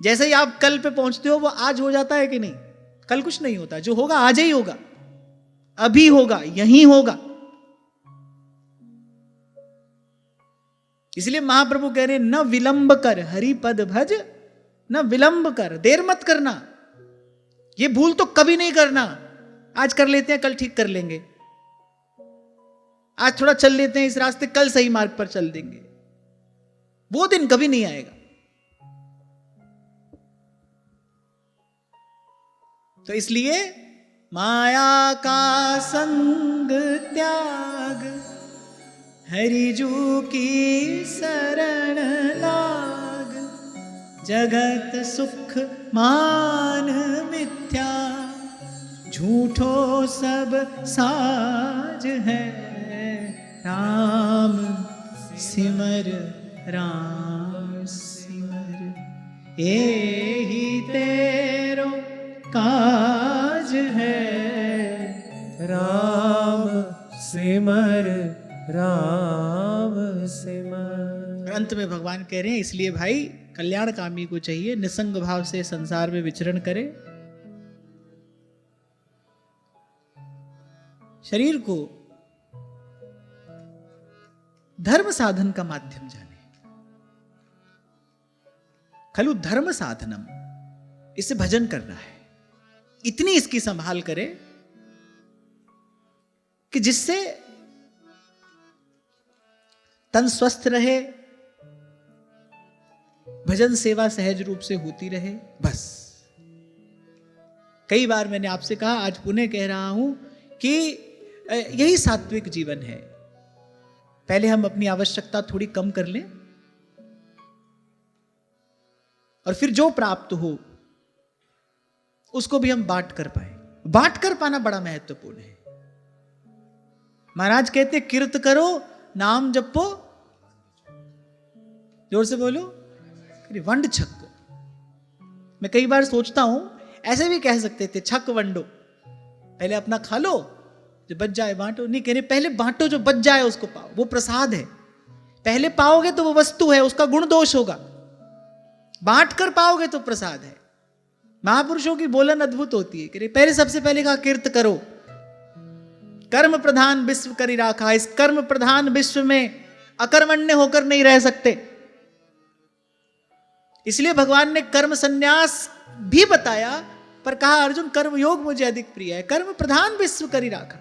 जैसे ही आप कल पे पहुंचते हो वो आज हो जाता है कि नहीं? कल कुछ नहीं होता, जो होगा आज ही होगा, अभी होगा, यही होगा। इसलिए महाप्रभु कह रहे न विलंब कर हरि पद भज, न विलंब कर, देर मत करना। ये भूल तो कभी नहीं करना, आज कर लेते हैं कल ठीक कर लेंगे, आज थोड़ा चल लेते हैं इस रास्ते, कल सही मार्ग पर चल देंगे, वो दिन कभी नहीं आएगा। तो इसलिए माया का संग त्याग, हरिजू की शरण लाग, जगत सुख मान मिथ्या, झूठो सब साज है, राम सिमर राम सिमर, एही तेरो काज है, राम सिमर राम सिमर। अंत में भगवान कह रहे हैं इसलिए भाई कल्याणकामी को चाहिए निसंग भाव से संसार में विचरण करे, शरीर को धर्म साधन का माध्यम जाने, खलु धर्म साधनम, इससे भजन करना है, इतनी इसकी संभाल करे कि जिससे तन स्वस्थ रहे, भजन सेवा सहज रूप से होती रहे, बस। कई बार मैंने आपसे कहा, आज पुनः कह रहा हूं कि यही सात्विक जीवन है। पहले हम अपनी आवश्यकता थोड़ी कम कर लें और फिर जो प्राप्त हो उसको भी हम बांट कर पाए। बांट कर पाना बड़ा महत्वपूर्ण है। महाराज कहते कीर्त करो नाम जपो, जोर से बोलो, वंड छक्को। मैं कई बार सोचता हूं ऐसे भी कह सकते थे, छक वंडो, पहले अपना खा लो, जो बच जाए बांटो। नहीं, कह रहे पहले बांटो, जो बच जाए उसको पाओ, वो प्रसाद है। पहले पाओगे तो वो वस्तु है, उसका गुण दोष होगा, बांट कर पाओगे तो प्रसाद है। महापुरुषों की बोलन अद्भुत होती है। कह रहे पहले, सबसे पहले कहा कीर्त करो, कर्म प्रधान विश्व करी राखा। इस कर्म प्रधान विश्व में अकर्मण्य होकर नहीं रह सकते, इसलिए भगवान ने कर्म संन्यास भी बताया, पर कहा अर्जुन कर्म योग मुझे अधिक प्रिय है। कर्म प्रधान विश्व करी राखा,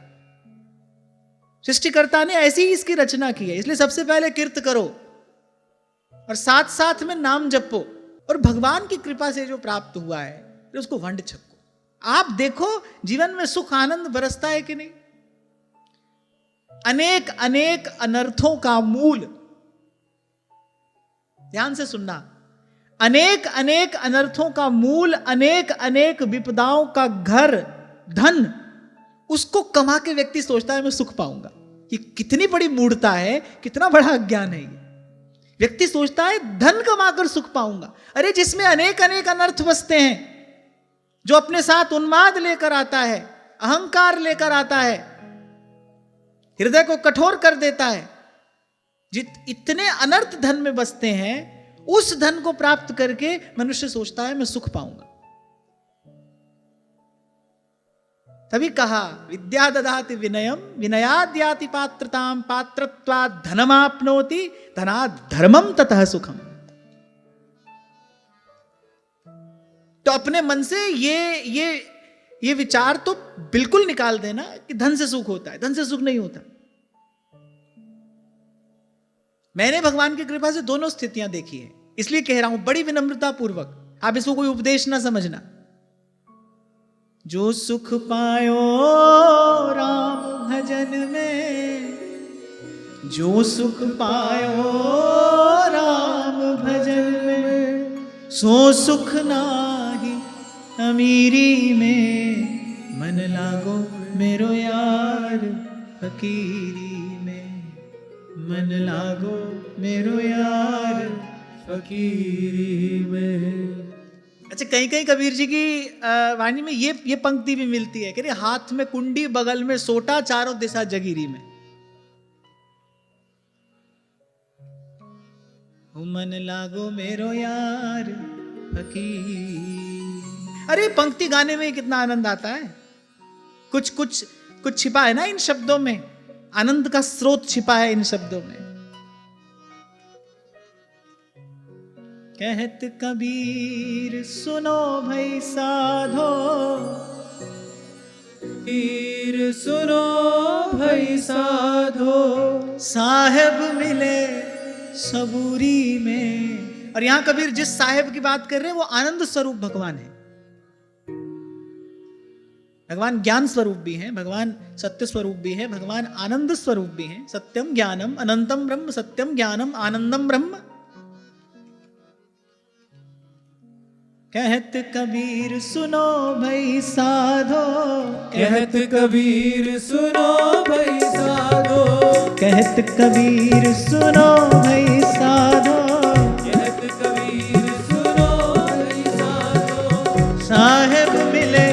सृष्टिकर्ता ने ऐसी ही इसकी रचना की है। इसलिए सबसे पहले कीर्त करो और साथ साथ में नाम जपो, और भगवान की कृपा से जो प्राप्त हुआ है उसको वंड छक्को। आप देखो जीवन में सुख आनंद बरसता है कि नहीं। अनेक अनेक अनर्थों का मूल, ध्यान से सुनना, अनेक अनेक अनर्थों का मूल, अनेक अनेक विपदाओं का घर धन, उसको कमा के व्यक्ति सोचता है मैं सुख पाऊंगा। ये कितनी बड़ी मूढ़ता है, कितना बड़ा अज्ञान है ये। व्यक्ति सोचता है धन कमाकर सुख पाऊंगा। अरे जिसमें अनेक अनेक अनर्थ बसते हैं, जो अपने साथ उन्माद लेकर आता है, अहंकार लेकर आता है, हृदय को कठोर कर देता है, इतने अनर्थ धन में बसते हैं, उस धन को प्राप्त करके मनुष्य सोचता है मैं सुख पाऊंगा। तभी कहा विद्या ददाति विनयम, विनयाद् याति पात्रताम, पात्रत्वात् धनमाप्नोति, धनाद् धर्मम ततः सुखम। तो अपने मन से ये विचार तो बिल्कुल निकाल देना कि धन से सुख होता है। धन से सुख नहीं होता। मैंने भगवान की कृपा से दोनों स्थितियां देखी है, इसलिए कह रहा हूं बड़ी विनम्रता पूर्वक। आप इसको कोई उपदेश ना समझना। जो सुख पायो राम भजन में, जो सुख पायो राम भजन में, सो सुख नाही अमीरी में, मन लागो मेरो यार फकीरी मन लागो मेरो यार। फकीरी में। अच्छा, कहीं कहीं कबीर जी की वाणी में ये पंक्ति भी मिलती है कि हाथ में कुंडी बगल में सोटा चारों दिशा जगीरी में। मन लागो मेरो यार फकीर। अरे पंक्ति गाने में कितना आनंद आता है। कुछ छिपा है ना इन शब्दों में, आनंद का स्रोत छिपा है इन शब्दों में। कहत कबीर सुनो भाई साधो, कबीर सुनो भाई साधो, साहेब मिले सबूरी में। और यहां कबीर जिस साहेब की बात कर रहे हैं वो आनंद स्वरूप भगवान है। भगवान ज्ञान स्वरूप भी हैं, भगवान सत्य स्वरूप भी है, भगवान आनंद स्वरूप भी हैं। सत्यम ज्ञानम अनंतम ब्रह्म, सत्यम ज्ञानम आनंदम ब्रह्म। कहत कबीर सुनो भाई साधो, कहत कबीर सुनो भाई साधो, कहत कबीर सुनो भाई साधो, कहत कबीर सुनो भाई साधो, साहेब मिले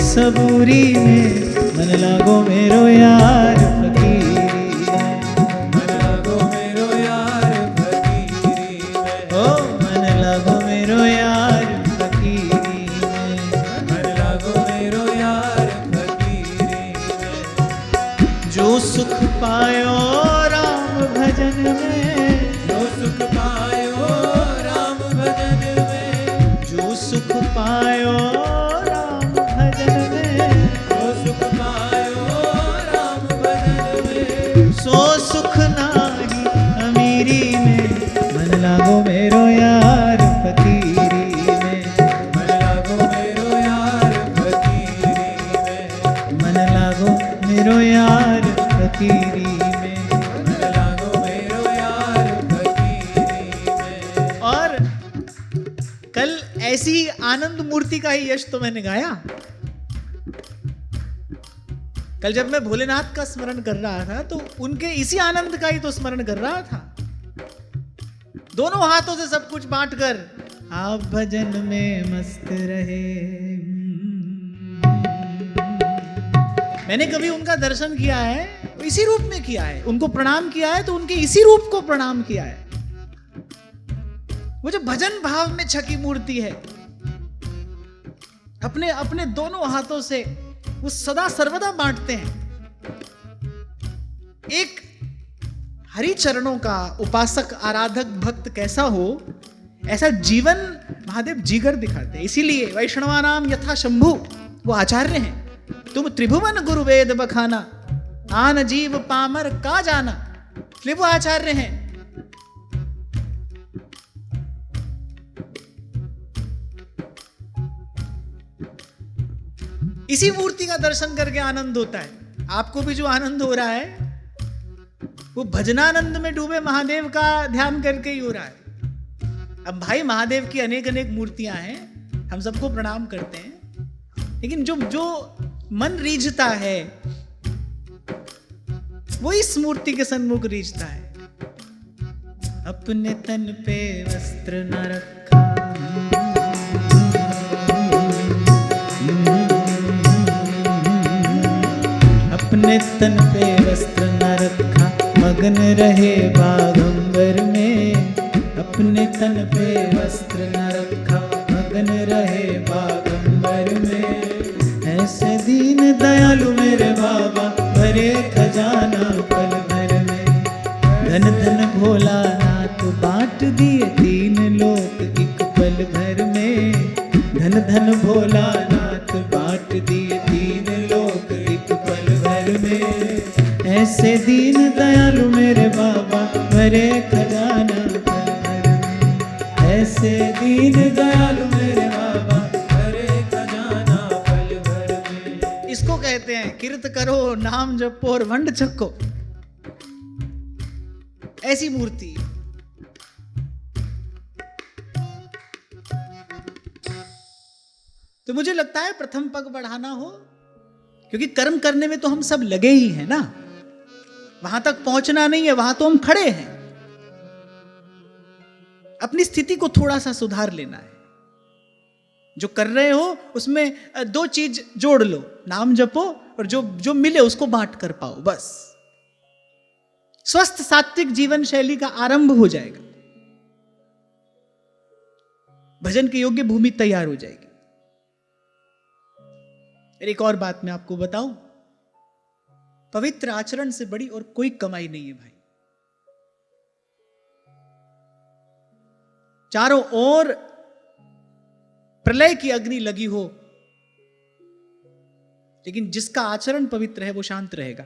सबूरी में। मन लागो मेरो यार फकीरी में, मन लागो मेरो यार फकीरी में। ओ मन लागो मेरो यार फकीरी में, मन लागो मेरो यार फकीरी में। जो सुख पायो राम भजन में, जो सुख पायो राम भजन में, जो सुख पायो राम भजन में, जो सुख पायो राम भजन में। सो सुख नाही अमीरी में। मन लागो मेरो यार फकीरी में, मन लागो मेरो यार फकीरी में। मन लागो मेरो यार फकीरी में। मन लागो मेरो यार फकीरी में। और कल ऐसी आनंद मूर्ति का ही यश तो मैंने गाया। कल जब मैं भोलेनाथ का स्मरण कर रहा था तो उनके इसी आनंद का ही तो स्मरण कर रहा था। दोनों हाथों से सब कुछ बांटकर आप भजन में मस्त रहे। मैंने कभी उनका दर्शन किया है, इसी रूप में किया है। उनको प्रणाम किया है तो उनके इसी रूप को प्रणाम किया है। वो जो भजन भाव में छकी मूर्ति है, अपने अपने दोनों हाथों से वो सदा सर्वदा बांटते हैं। एक हरि चरणों का उपासक आराधक भक्त कैसा हो, ऐसा जीवन महादेव जीकर दिखाते हैं। इसीलिए वैष्णवानाम यथा शंभु वो आचार्य हैं। तुम त्रिभुवन गुरु वेद बखाना, आन जीव पामर का जाना, इसलिए वो आचार्य हैं। इसी मूर्ति का दर्शन करके आनंद होता है। आपको भी जो आनंद हो रहा है वो भजनानंद में डूबे महादेव का ध्यान करके ही हो रहा है। अब भाई महादेव की अनेक अनेक मूर्तियां हैं, हम सबको प्रणाम करते हैं, लेकिन जो मन रीझता है वो इस मूर्ति के सन्मुख रीझता है। अपने तन पे वस्त्र न रखा, अपने तन पे वस्त्र न रखा, मगन रहे बागंबर में। अपने तन पे वस्त्र न रखा, मगन रहे बागंबर में। ऐसे दीन दयालु मेरे बाबा, भरे खजाना पल भर में। धन धन भोलानाथ बांट दिए तीन लोक एक पल भर में। धन धन भोलानाथ बांट दिए तीन लोक एक पल भर में। ऐसे दीन दयालु मेरे बाबा, भरे खजाना पल भर में। ऐसे दीन दयालु मेरे बाबा, भरे खजाना पल भर में। इसको कहते हैं कीर्त करो नाम जपो और वंड छक्को। ऐसी मूर्ति। तो मुझे लगता है प्रथम पग बढ़ाना हो, क्योंकि कर्म करने में तो हम सब लगे ही हैं ना। वहां तक पहुंचना नहीं है, वहां तो हम खड़े हैं। अपनी स्थिति को थोड़ा सा सुधार लेना है। जो कर रहे हो उसमें दो चीज जोड़ लो, नाम जपो और जो जो मिले उसको बांट कर पाओ, बस। स्वस्थ सात्विक जीवन शैली का आरंभ हो जाएगा, भजन के योग्य भूमि तैयार हो जाएगी। एक और बात मैं आपको बताऊं, पवित्र आचरण से बड़ी और कोई कमाई नहीं है भाई। चारों ओर प्रलय की अग्नि लगी हो, लेकिन जिसका आचरण पवित्र है वो शांत रहेगा,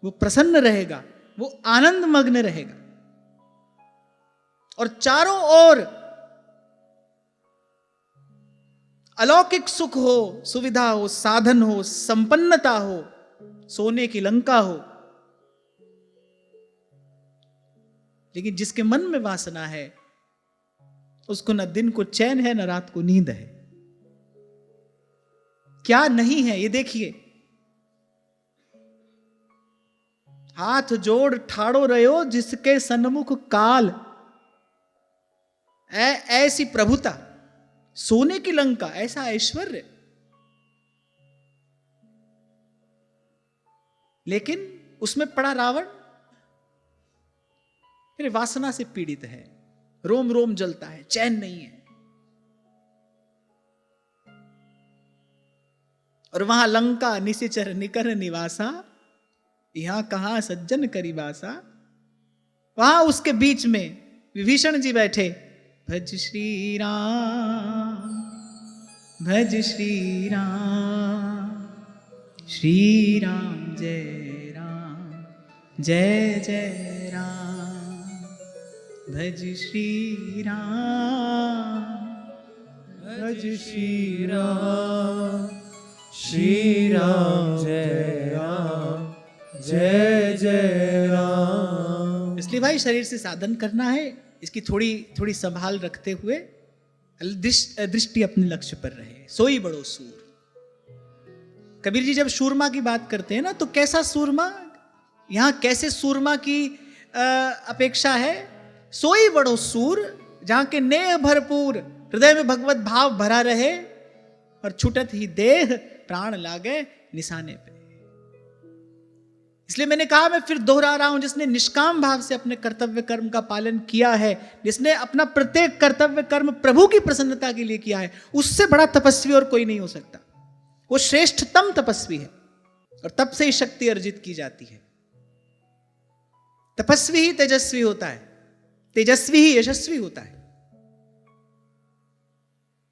वो प्रसन्न रहेगा, वो आनंद मग्न रहेगा। और चारों ओर अलौकिक सुख हो, सुविधा हो, साधन हो, संपन्नता हो, सोने की लंका हो, लेकिन जिसके मन में वासना है उसको न दिन को चैन है, न रात को नींद है। क्या नहीं है ये देखिए। हाथ जोड़ ठाड़ो रहो जिसके सन्मुख काल, ऐसी प्रभुता, सोने की लंका, ऐसा ऐश्वर्य, लेकिन उसमें पड़ा रावण, फिर वासना से पीड़ित है, रोम रोम जलता है, चैन नहीं है। और वहां लंका निशिचर निकर निवासा, यहां कहां सज्जन करी वासा। वहां उसके बीच में विभीषण जी बैठे, भज श्री राम, भज श्री राम, श्री राम जय राम, जय जय राम, भज श्री राम, भज श्री राम, श्री राम जय राम, जय जय राम। इसलिए भाई शरीर से साधन करना है, इसकी थोड़ी थोड़ी संभाल रखते हुए दृष्टि अपने लक्ष्य पर रहे। सोई बड़ो सूर। कबीर जी जब सूरमा की बात करते हैं ना, तो कैसा सूरमा, यहां कैसे सूरमा की अपेक्षा है। सोई बड़ो सूर, जहां के नेह भरपूर, हृदय में भगवत भाव भरा रहे, और छुटत ही देह प्राण लागे निशाने पे। इसलिए मैंने कहा, मैं फिर दोहरा रहा हूं, जिसने निष्काम भाव से अपने कर्तव्य कर्म का पालन किया है, जिसने अपना प्रत्येक कर्तव्य कर्म प्रभु की प्रसन्नता के लिए किया है, उससे बड़ा तपस्वी और कोई नहीं हो सकता। वो श्रेष्ठतम तपस्वी है, और तब से ही शक्ति अर्जित की जाती है। तपस्वी ही तेजस्वी होता है, तेजस्वी ही यशस्वी होता है।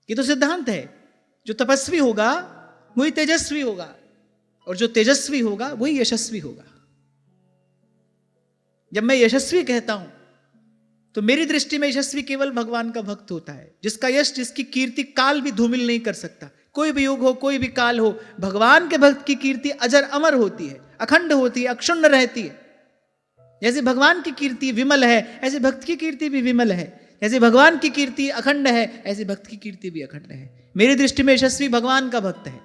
ये तो सिद्धांत है। जो तपस्वी होगा वही तेजस्वी होगा, और जो तेजस्वी होगा वही यशस्वी होगा। जब मैं यशस्वी कहता हूं तो मेरी दृष्टि में यशस्वी केवल भगवान का भक्त होता है, जिसका यश, जिसकी कीर्ति काल भी धूमिल नहीं कर सकता। कोई भी युग हो, कोई भी काल हो, भगवान के भक्त की कीर्ति अजर अमर होती है, अखंड होती है, अक्षुण्ण रहती है। जैसे भगवान की कीर्ति विमल है, ऐसे भक्त की कीर्ति भी विमल है। जैसे भगवान की कीर्ति अखंड है, ऐसे भक्त की कीर्ति भी अखंड है। मेरी दृष्टि में यशस्वी भगवान का भक्त है।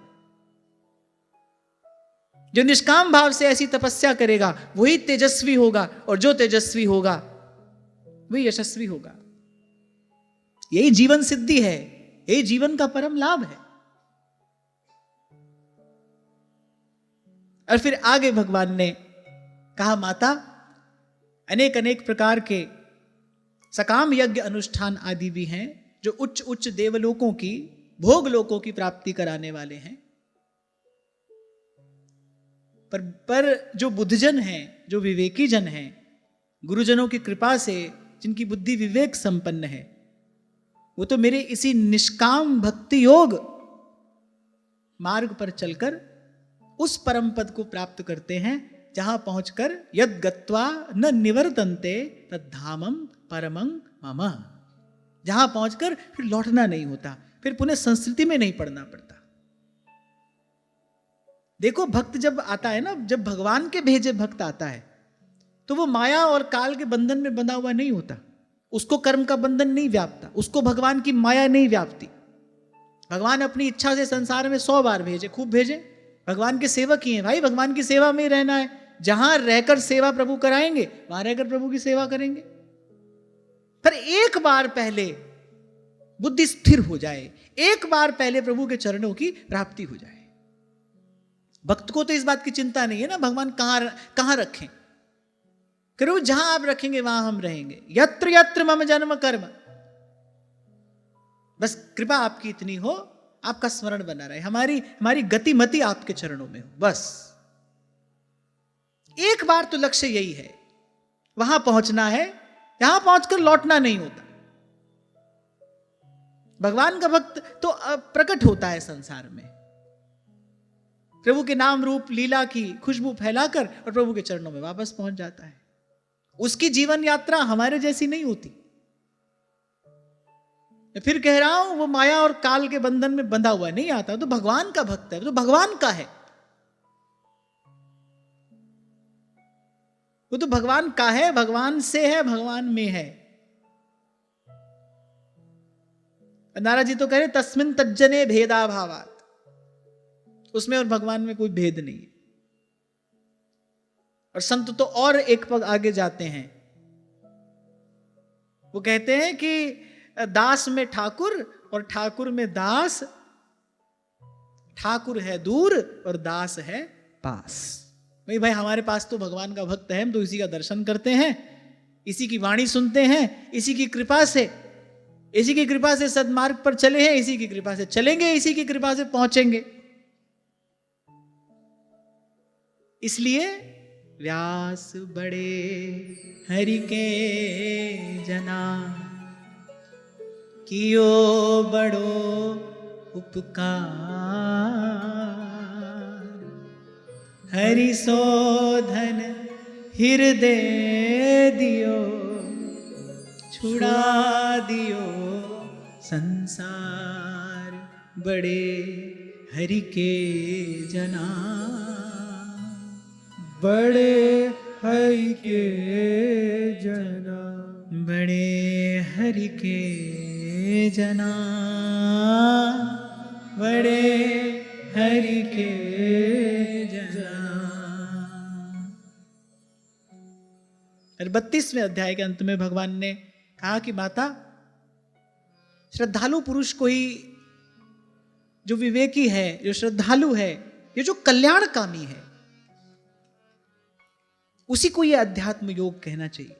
जो निष्काम भाव से ऐसी तपस्या करेगा वही तेजस्वी होगा, और जो तेजस्वी होगा वही यशस्वी होगा। यही जीवन सिद्धि है, यही जीवन का परम लाभ है। और फिर आगे भगवान ने कहा, माता, अनेक अनेक प्रकार के सकाम यज्ञ अनुष्ठान आदि भी हैं, जो उच्च उच्च देवलोकों की, भोग लोकों की प्राप्ति कराने वाले हैं। पर जो बुद्धजन हैं, जो विवेकी जन हैं, गुरुजनों की कृपा से जिनकी बुद्धि विवेक संपन्न है, वो तो मेरे इसी निष्काम भक्ति योग मार्ग पर चलकर उस परम पद को प्राप्त करते हैं, जहां पहुंचकर यद गत्वा न निवर्तन्ते तद्धामम परमं मम, जहां पहुंचकर फिर लौटना नहीं होता, फिर पुनः संस्कृति में नहीं पड़ना पड़ता। देखो, भक्त जब आता है ना, जब भगवान के भेजे भक्त आता है, तो वो माया और काल के बंधन में बंधा हुआ नहीं होता। उसको कर्म का बंधन नहीं व्यापता, उसको भगवान की माया नहीं व्यापती। भगवान अपनी इच्छा से संसार में 100 बार भेजे, खूब भेजे। भगवान के सेवक ही हैं भाई, भगवान की सेवा में ही रहना है। जहां रहकर सेवा प्रभु कराएंगे वहां रहकर प्रभु की सेवा करेंगे। पर एक बार पहले बुद्धि स्थिर हो जाए, एक बार पहले प्रभु के चरणों की प्राप्ति हो जाए। भक्त को तो इस बात की चिंता नहीं है ना भगवान कहां रखें, प्रभु जहां आप रखेंगे वहां हम रहेंगे। यत्र यत्र मम जन्म कर्म, बस कृपा आपकी इतनी हो, आपका स्मरण बना रहे, हमारी गतिमति आपके चरणों में हो। बस एक बार तो लक्ष्य यही है, वहां पहुंचना है, यहां पहुंचकर लौटना नहीं होता। भगवान का भक्त तो प्रकट होता है संसार में, प्रभु के नाम रूप लीला की खुशबू फैलाकर और प्रभु के चरणों में वापस पहुंच जाता है। उसकी जीवन यात्रा हमारे जैसी नहीं होती। मैं फिर कह रहा हूं, वो माया और काल के बंधन में बंधा हुआ नहीं आता, तो भगवान का भक्त है, तो भगवान का है, वो तो भगवान का है, भगवान से है, भगवान में है। नारद जी तो कह रहे तस्मिन तज्जने भेदाभावात, उसमें और भगवान में कोई भेद नहीं है। और संत तो और एक पग आगे जाते हैं, वो कहते हैं कि दास में ठाकुर और ठाकुर में दास, ठाकुर है दूर और दास है पास। भाई हमारे पास तो भगवान का भक्त है, हम तो इसी का दर्शन करते हैं, इसी की वाणी सुनते हैं, इसी की कृपा से सद्मार्ग पर चले हैं, इसी की कृपा से चलेंगे, इसी की कृपा से पहुंचेंगे। इसलिए व्यास बड़े हरि के जना, कियो बड़ो उपकार, हरि शोधन हृदय दियो, छुड़ा दियो संसार, बड़े हरि के जना, बड़े हरि के जना, बड़े हरि के जना, बड़े हरि के जना। और 32वें अध्याय के अंत में भगवान ने कहा कि माता, श्रद्धालु पुरुष को ही, जो विवेकी है, जो श्रद्धालु है, ये जो कल्याणकामी है, उसी को ये अध्यात्म योग कहना चाहिए।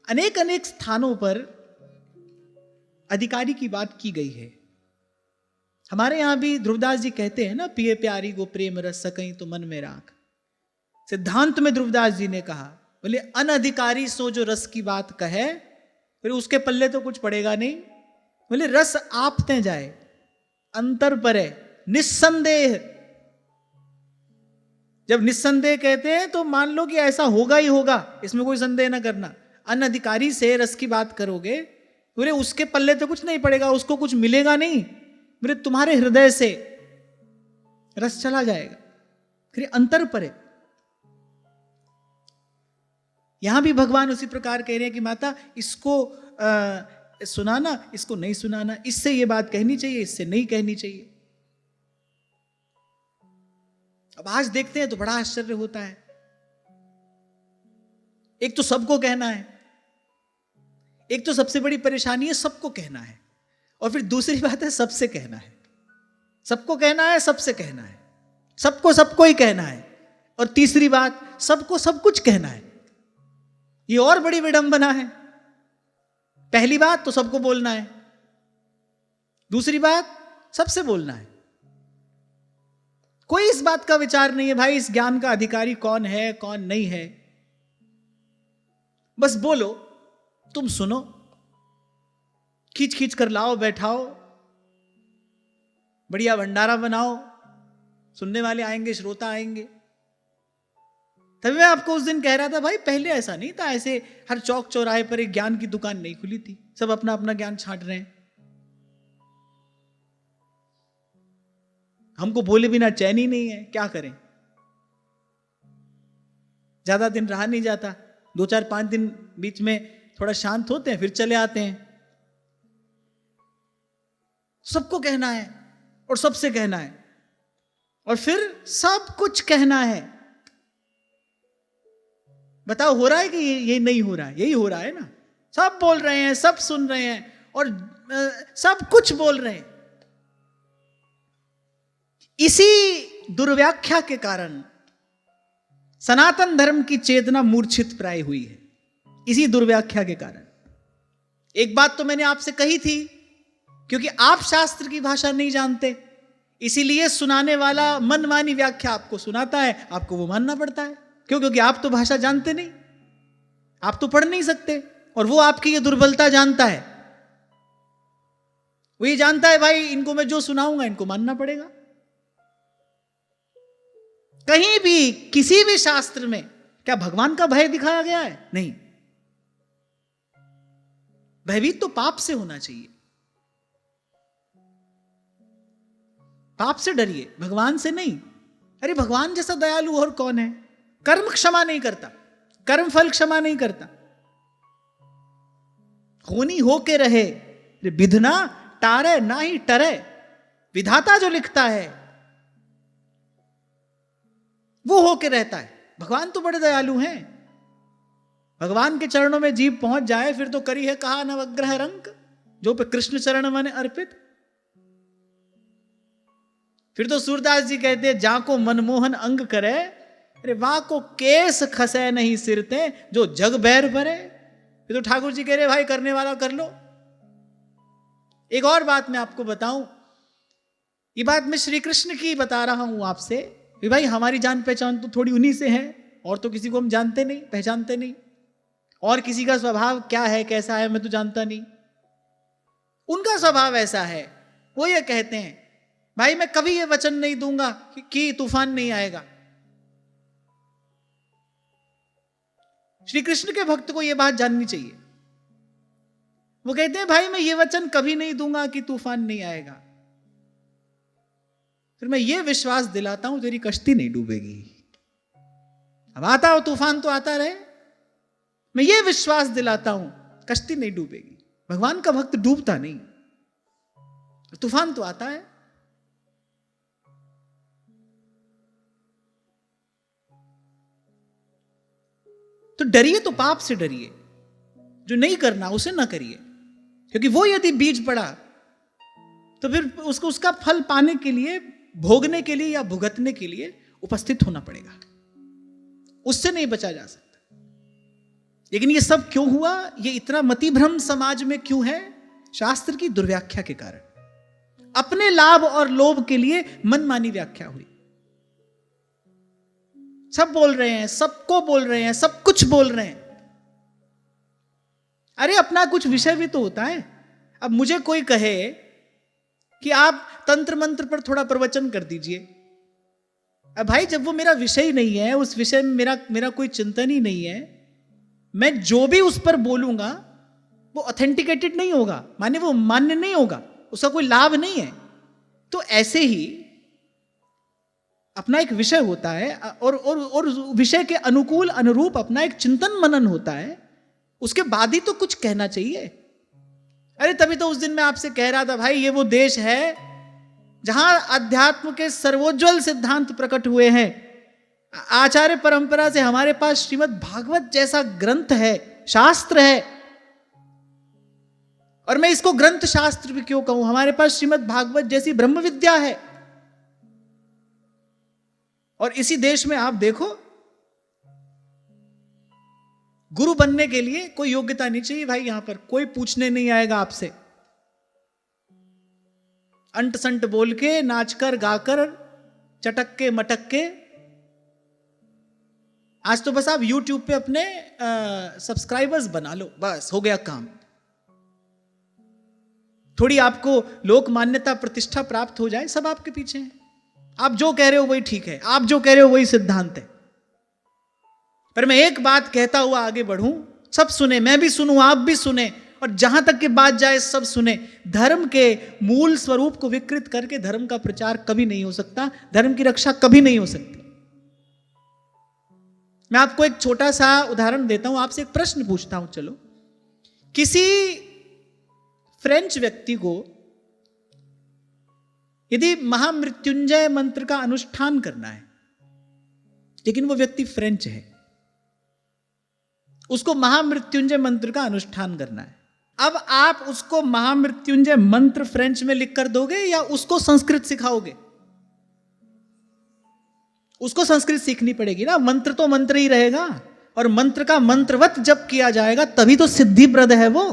अनेक अनेक स्थानों पर अधिकारी की बात की गई है। हमारे यहां भी ध्रुवदास जी कहते हैं ना, पिए प्यारी गो प्रेम रस सकई तो मन में राख। सिद्धांत में ध्रुवदास जी ने कहा, बोले अनधिकारी सो जो रस की बात कहे, फिर उसके पल्ले तो कुछ पड़ेगा नहीं। बोले रस आपते जाए, अंतर परे, निस्संदेह। जब निस्संदेह कहते हैं तो मान लो कि ऐसा होगा ही होगा, इसमें कोई संदेह ना करना। अनधिकारी से रस की बात करोगे, बोले उसके पल्ले तो कुछ नहीं पड़ेगा, उसको कुछ मिलेगा नहीं, बोले तुम्हारे हृदय से रस चला जाएगा। फिर अंतर परे, यहां भी भगवान उसी प्रकार कह रहे हैं कि माता इसको सुनाना, इसको नहीं सुनाना, इससे ये बात कहनी चाहिए, इससे नहीं कहनी चाहिए। अब आज देखते हैं तो बड़ा आश्चर्य होता है। एक तो सबको कहना है, एक तो सबसे बड़ी परेशानी है सबको कहना है, और फिर दूसरी बात है सबसे कहना है। सबको कहना है, सबसे कहना है, सबको सबको ही कहना है, और तीसरी बात सबको सब कुछ कहना है। ये और बड़ी विडंबना है। पहली बात तो सबको बोलना है, दूसरी बात सबसे बोलना है। कोई इस बात का विचार नहीं है भाई इस ज्ञान का अधिकारी कौन है कौन नहीं है। बस बोलो, तुम सुनो, खींच खींच कर लाओ, बैठाओ, बढ़िया भंडारा बनाओ, सुनने वाले आएंगे, श्रोता आएंगे। तभी मैं आपको उस दिन कह रहा था, भाई पहले ऐसा नहीं था, ऐसे हर चौक चौराहे पर एक ज्ञान की दुकान नहीं खुली थी, सब अपना अपना ज्ञान छांट रहे हैं। हमको बोले बिना चैन ही नहीं है, क्या करें। ज्यादा दिन रहा नहीं जाता, 2-4-5 दिन बीच में थोड़ा शांत होते हैं, फिर चले आते हैं। सबको कहना है, और सबसे कहना है और फिर सब कुछ कहना है। बताओ हो रहा है कि ये नहीं हो रहा है? यही हो रहा है ना। सब बोल रहे हैं, सब सुन रहे हैं और सब कुछ बोल रहे हैं। इसी दुर्व्याख्या के कारण सनातन धर्म की चेतना मूर्छित प्राय हुई है, इसी दुर्व्याख्या के कारण। एक बात तो मैंने आपसे कही थी, क्योंकि आप शास्त्र की भाषा नहीं जानते, इसीलिए सुनाने वाला मनमानी व्याख्या आपको सुनाता है, आपको वो मानना पड़ता है। क्यों? क्योंकि आप तो भाषा जानते नहीं, आप तो पढ़ नहीं सकते, और वो आपकी ये दुर्बलता जानता है। वो ये जानता है भाई इनको मैं जो सुनाऊंगा इनको मानना पड़ेगा। कहीं भी किसी भी शास्त्र में क्या भगवान का भय दिखाया गया है? नहीं। भयभीत तो पाप से होना चाहिए, पाप से डरिए, भगवान से नहीं। अरे भगवान जैसा दयालु और कौन है? कर्म क्षमा नहीं करता, कर्म फल क्षमा नहीं करता। होनी हो के रहे विधना टारे ना ही टरे। विधाता जो लिखता है वो होके रहता है। भगवान तो बड़े दयालु हैं। भगवान के चरणों में जीव पहुंच जाए फिर तो करी है कहा नवग्रह रंक, जो पे कृष्ण चरण मन अर्पित। फिर तो सूरदास जी कहते हैं जाको मनमोहन अंग करे, अरे वहां को केस खसे नहीं सिरते जो जग बैर भरे। फिर तो ठाकुर जी कह रहे भाई करने वाला कर लो। एक और बात मैं आपको बताऊं, ये बात मैं श्री कृष्ण की बता रहा हूं आपसे, भाई हमारी जान पहचान तो थोड़ी उन्हीं से है, और तो किसी को हम जानते नहीं, पहचानते नहीं, और किसी का स्वभाव क्या है कैसा है मैं तो जानता नहीं। उनका स्वभाव ऐसा है, वो ये कहते हैं भाई मैं कभी ये वचन नहीं दूंगा कि तूफान नहीं आएगा। श्री कृष्ण के भक्त को यह बात जाननी चाहिए। वो कहते हैं भाई मैं ये वचन कभी नहीं दूंगा कि तूफान नहीं आएगा, फिर मैं ये विश्वास दिलाता हूं तेरी कश्ती नहीं डूबेगी। अब आता हो तूफान तो आता रहे, मैं ये विश्वास दिलाता हूं कश्ती नहीं डूबेगी। भगवान का भक्त डूबता नहीं, तूफान तो आता है। तो डरिए तो पाप से डरिए, जो नहीं करना उसे ना करिए, क्योंकि वो यदि बीज पड़ा तो फिर उसको उसका फल पाने के लिए, भोगने के लिए या भुगतने के लिए उपस्थित होना पड़ेगा, उससे नहीं बचा जा सकता। लेकिन ये सब क्यों हुआ? ये इतना मतिभ्रम समाज में क्यों है? शास्त्र की दुर्व्याख्या के कारण। अपने लाभ और लोभ के लिए मनमानी व्याख्या हुई। सब बोल रहे हैं, सबको बोल रहे हैं, सब कुछ बोल रहे हैं। अरे अपना कुछ विषय भी तो होता है। अब मुझे कोई कहे कि आप तंत्र मंत्र पर थोड़ा प्रवचन कर दीजिए, अब भाई जब वो मेरा विषय नहीं है, उस विषय में मेरा कोई चिंतन ही नहीं है, मैं जो भी उस पर बोलूंगा वो ऑथेंटिकेटेड नहीं होगा, माने वो मान्य नहीं होगा, उसका कोई लाभ नहीं है। तो ऐसे ही अपना एक विषय होता है और विषय के अनुकूल अनुरूप अपना एक चिंतन मनन होता है, उसके बाद ही तो कुछ कहना चाहिए। अरे तभी तो उस दिन मैं आपसे कह रहा था भाई ये वो देश है जहां अध्यात्म के सर्वोज्वल सिद्धांत प्रकट हुए हैं। आचार्य परंपरा से हमारे पास श्रीमद् भागवत जैसा ग्रंथ है, शास्त्र है। और मैं इसको ग्रंथ शास्त्र भी क्यों कहूं, हमारे पास श्रीमद् भागवत जैसी ब्रह्म विद्या है। और इसी देश में आप देखो, गुरु बनने के लिए कोई योग्यता नहीं चाहिए भाई, यहां पर कोई पूछने नहीं आएगा आपसे। अंट संट बोल के, नाचकर गाकर, चटक के मटक के, आज तो बस आप YouTube पे अपने सब्सक्राइबर्स बना लो, बस हो गया काम। थोड़ी आपको लोक मान्यता प्रतिष्ठा प्राप्त हो जाए, सब आपके पीछे हैं। आप जो कह रहे हो वही ठीक है, आप जो कह रहे हो वही सिद्धांत है। पर मैं एक बात कहता हुआ आगे बढ़ूं, सब सुने, मैं भी सुनूं, आप भी सुने, और जहां तक की बात जाए सब सुने। धर्म के मूल स्वरूप को विकृत करके धर्म का प्रचार कभी नहीं हो सकता, धर्म की रक्षा कभी नहीं हो सकती। मैं आपको एक छोटा सा उदाहरण देता हूं, आपसे एक प्रश्न पूछता हूं। चलो, किसी फ्रेंच व्यक्ति को यदि महामृत्युंजय मंत्र का अनुष्ठान करना है, लेकिन वो व्यक्ति फ्रेंच है, उसको महामृत्युंजय मंत्र का अनुष्ठान करना है, अब आप उसको महामृत्युंजय मंत्र फ्रेंच में लिख कर दोगे या उसको संस्कृत सिखाओगे? उसको संस्कृत सीखनी पड़ेगी ना, मंत्र तो मंत्र ही रहेगा, और मंत्र का मंत्रवत जप किया जाएगा तभी तो सिद्धिप्रद है वो।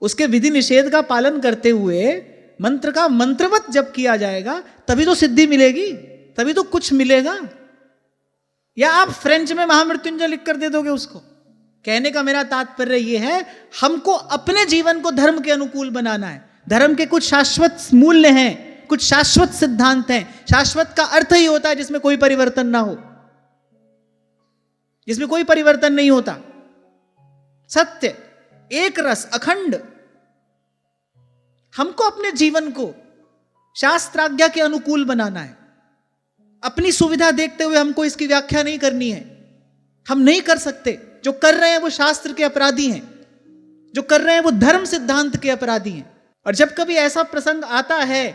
उसके विधि निषेध का पालन करते हुए मंत्र का मंत्रवत जप किया जाएगा तभी तो सिद्धि मिलेगी, तभी तो कुछ मिलेगा। या आप फ्रेंच में महामृत्युंजय लिख कर दे दोगे उसको? कहने का मेरा तात्पर्य यह है, हमको अपने जीवन को धर्म के अनुकूल बनाना है। धर्म के कुछ शाश्वत मूल्य हैं, कुछ शाश्वत सिद्धांत हैं। शाश्वत का अर्थ ही होता है जिसमें कोई परिवर्तन ना हो, जिसमें कोई परिवर्तन नहीं होता। सत्य, एक रस, अखंड। हमको अपने जीवन को शास्त्राज्ञा के अनुकूल बनाना है। अपनी सुविधा देखते हुए हमको इसकी व्याख्या नहीं करनी है। हम नहीं कर सकते। जो कर रहे हैं वो शास्त्र के अपराधी हैं, जो कर रहे हैं वो धर्म सिद्धांत के अपराधी हैं। और जब कभी ऐसा प्रसंग आता है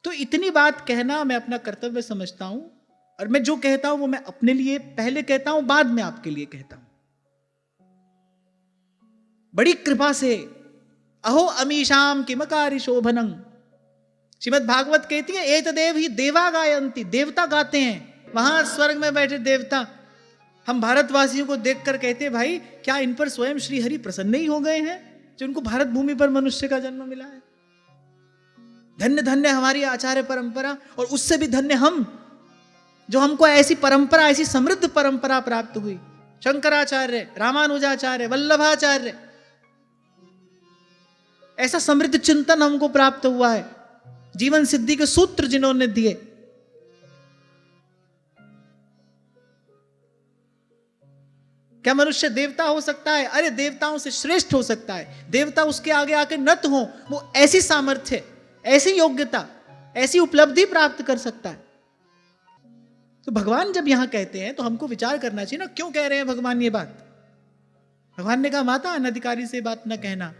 तो इतनी बात कहना मैं अपना कर्तव्य समझता हूं, और मैं जो कहता हूं वो मैं अपने लिए पहले कहता हूं, बाद में आपके लिए कहता हूं। बड़ी कृपा से अहो अमीशाम किमकारी शोभनं, श्रीमद् भागवत कहती है एतदेव ही देवा गायंती, देवता गाते हैं। वहां स्वर्ग में बैठे देवता हम भारतवासियों को देखकर कहते हैं, भाई क्या इन पर स्वयं श्री हरि प्रसन्न ही हो गए हैं जो उनको भारत भूमि पर मनुष्य का जन्म मिला है। धन्य धन्य हमारी आचार्य परंपरा, और उससे भी धन्य हम जो हमको ऐसी परंपरा, ऐसी समृद्ध परंपरा प्राप्त हुई। शंकराचार्य, रामानुजाचार्य, वल्लभाचार्य, ऐसा समृद्ध चिंतन हमको प्राप्त हुआ है। जीवन सिद्धि के सूत्र जिन्होंने दिए। क्या मनुष्य देवता हो सकता है? अरे देवताओं से श्रेष्ठ हो सकता है। देवता उसके आगे आके नत हो, वो ऐसी सामर्थ्य, ऐसी योग्यता, ऐसी उपलब्धि प्राप्त कर सकता है। तो भगवान जब यहां कहते हैं तो हमको विचार करना चाहिए ना, क्यों कह रहे हैं भगवान ये बात। भगवान ने कहा माता अनधिकारी से बात न कहना।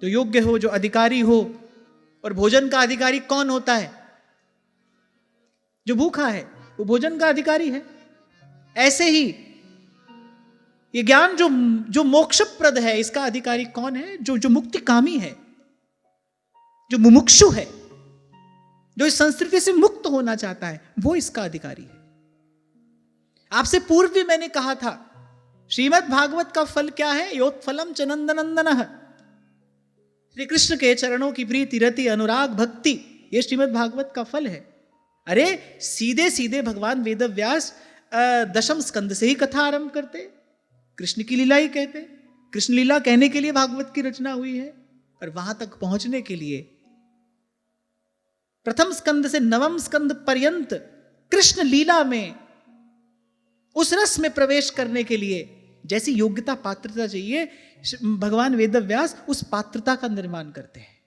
जो योग्य हो, जो अधिकारी हो, और भोजन का अधिकारी कौन होता है? जो भूखा है वो भोजन का अधिकारी है। ऐसे ही ये ज्ञान जो मोक्षप्रद है, इसका अधिकारी कौन है? जो मुक्ति कामी है, जो मुमुक्षु है, जो इस संस्कृति से मुक्त होना चाहता है, वो इसका अधिकारी है। आपसे पूर्व भी मैंने कहा था, श्रीमद् भागवत का फल क्या है? योत्फलम च नंदनंदनः, श्री कृष्ण के चरणों की प्रीति, रति, अनुराग, भक्ति, ये श्रीमद् भागवत का फल है। अरे सीधे सीधे भगवान वेदव्यास 10वें स्कंद से ही कथा आरंभ करते, कृष्ण की लीला ही कहते। कृष्ण लीला कहने के लिए भागवत की रचना हुई है, और वहां तक पहुंचने के लिए प्रथम स्कंद से 9वें स्कंद पर्यंत कृष्ण लीला में, उस रस में प्रवेश करने के लिए जैसी योग्यता, पात्रता चाहिए, भगवान वेदव्यास उस पात्रता का निर्माण करते हैं।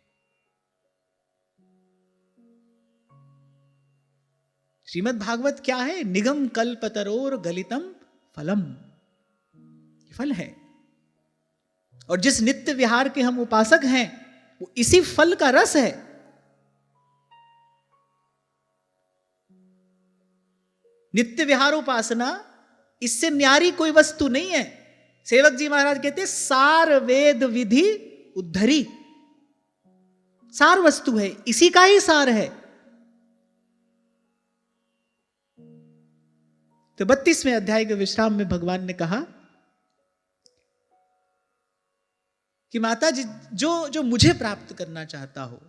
श्रीमद् भागवत क्या है? निगम कल्पतरोर गलितम फलम, फल है। और जिस नित्य विहार के हम उपासक हैं वो इसी फल का रस है। नित्य विहार उपासना, इससे न्यारी कोई वस्तु नहीं है। सेवक जी महाराज कहते सार वेद विधि उद्धरी, सार वस्तु है, इसी का ही सार है। तो 32वें अध्याय के विश्राम में भगवान ने कहा कि माता जी, जो मुझे प्राप्त करना चाहता हो,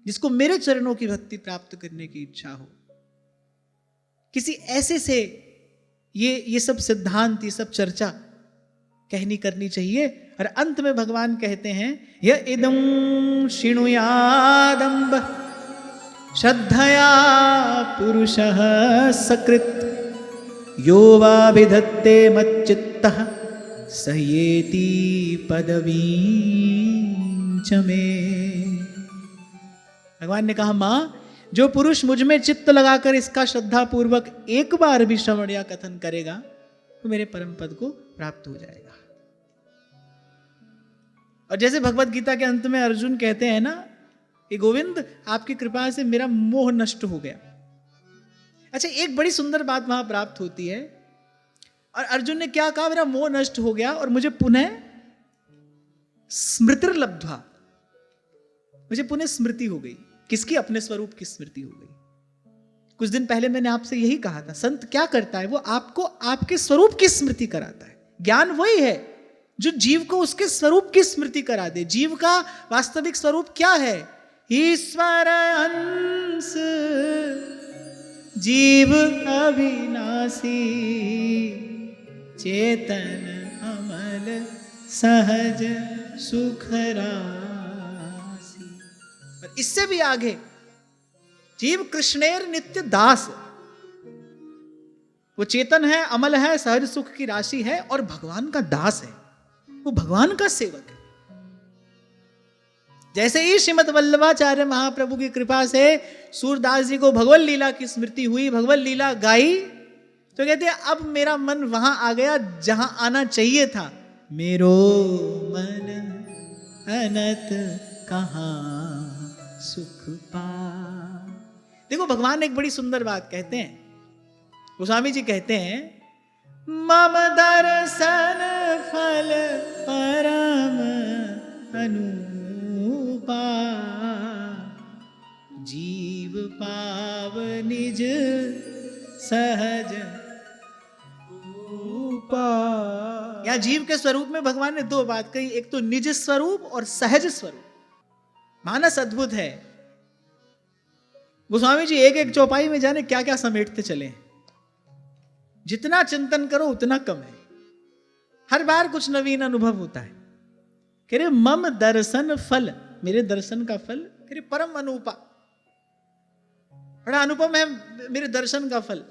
जिसको मेरे चरणों की भक्ति प्राप्त करने की इच्छा हो, किसी ऐसे से ये सब सिद्धांत, ये सब चर्चा कहनी करनी चाहिए। और अंत में भगवान कहते हैं य इदं शृणुयादंब श्रद्धया पुरुषः सकृत यो वा विधत्ते मच्चित्तः सह्येति पदवीं च मे। भगवान ने कहा मां, जो पुरुष मुझ में चित्त लगाकर इसका श्रद्धा पूर्वक एक बार भी श्रवण या कथन करेगा तो मेरे परम पद को प्राप्त हो जाएगा। और जैसे भगवत गीता के अंत में अर्जुन कहते हैं ना कि गोविंद आपकी कृपा से मेरा मोह नष्ट हो गया। अच्छा, एक बड़ी सुंदर बात वहां प्राप्त होती है, और अर्जुन ने क्या कहा, मेरा मोह नष्ट हो गया और मुझे पुनः स्मृतिर्लब्ध्वा, मुझे पुनः स्मृति हो गई। किसकी? अपने स्वरूप की स्मृति हो गई। कुछ दिन पहले मैंने आपसे यही कहा था, संत क्या करता है, वो आपको आपके स्वरूप की स्मृति कराता है। ज्ञान वही है जो जीव को उसके स्वरूप की स्मृति करा दे। जीव का वास्तविक स्वरूप क्या है? ईश्वर अंश जीव अविनाशी, चेतन अमल सहज सुख राशि। और इससे भी आगे, जीव कृष्णेर नित्य दास, वो चेतन है, अमल है, सहज सुख की राशि है और भगवान का दास है, वो भगवान का सेवक है। जैसे ही श्रीमद् वल्लभाचार्य महाप्रभु की कृपा से सूरदास जी को भगवत लीला की स्मृति हुई, भगवत लीला गाई, तो कहते हैं अब मेरा मन वहां आ गया जहां आना चाहिए था। मेरो मन अनत कहां सुख पा। देखो, भगवान एक बड़ी सुंदर बात कहते हैं, गोस्वामी जी कहते हैं, मम दर्शन फल परम अनुपा, जीव पाव निज सहज रूपा। या जीव के स्वरूप में भगवान ने दो बात कही, एक तो निज स्वरूप और सहज स्वरूप। मानस अद्भुत है। गोस्वामी जी एक एक चौपाई में जाने क्या क्या समेटते चले हैं। जितना चिंतन करो उतना कम है, हर बार कुछ नवीन अनुभव होता है। कह रहे मम दर्शन फल, मेरे दर्शन का फल, कह रहे परम अनुपा, बड़ा अनुपम है मेरे दर्शन का फल।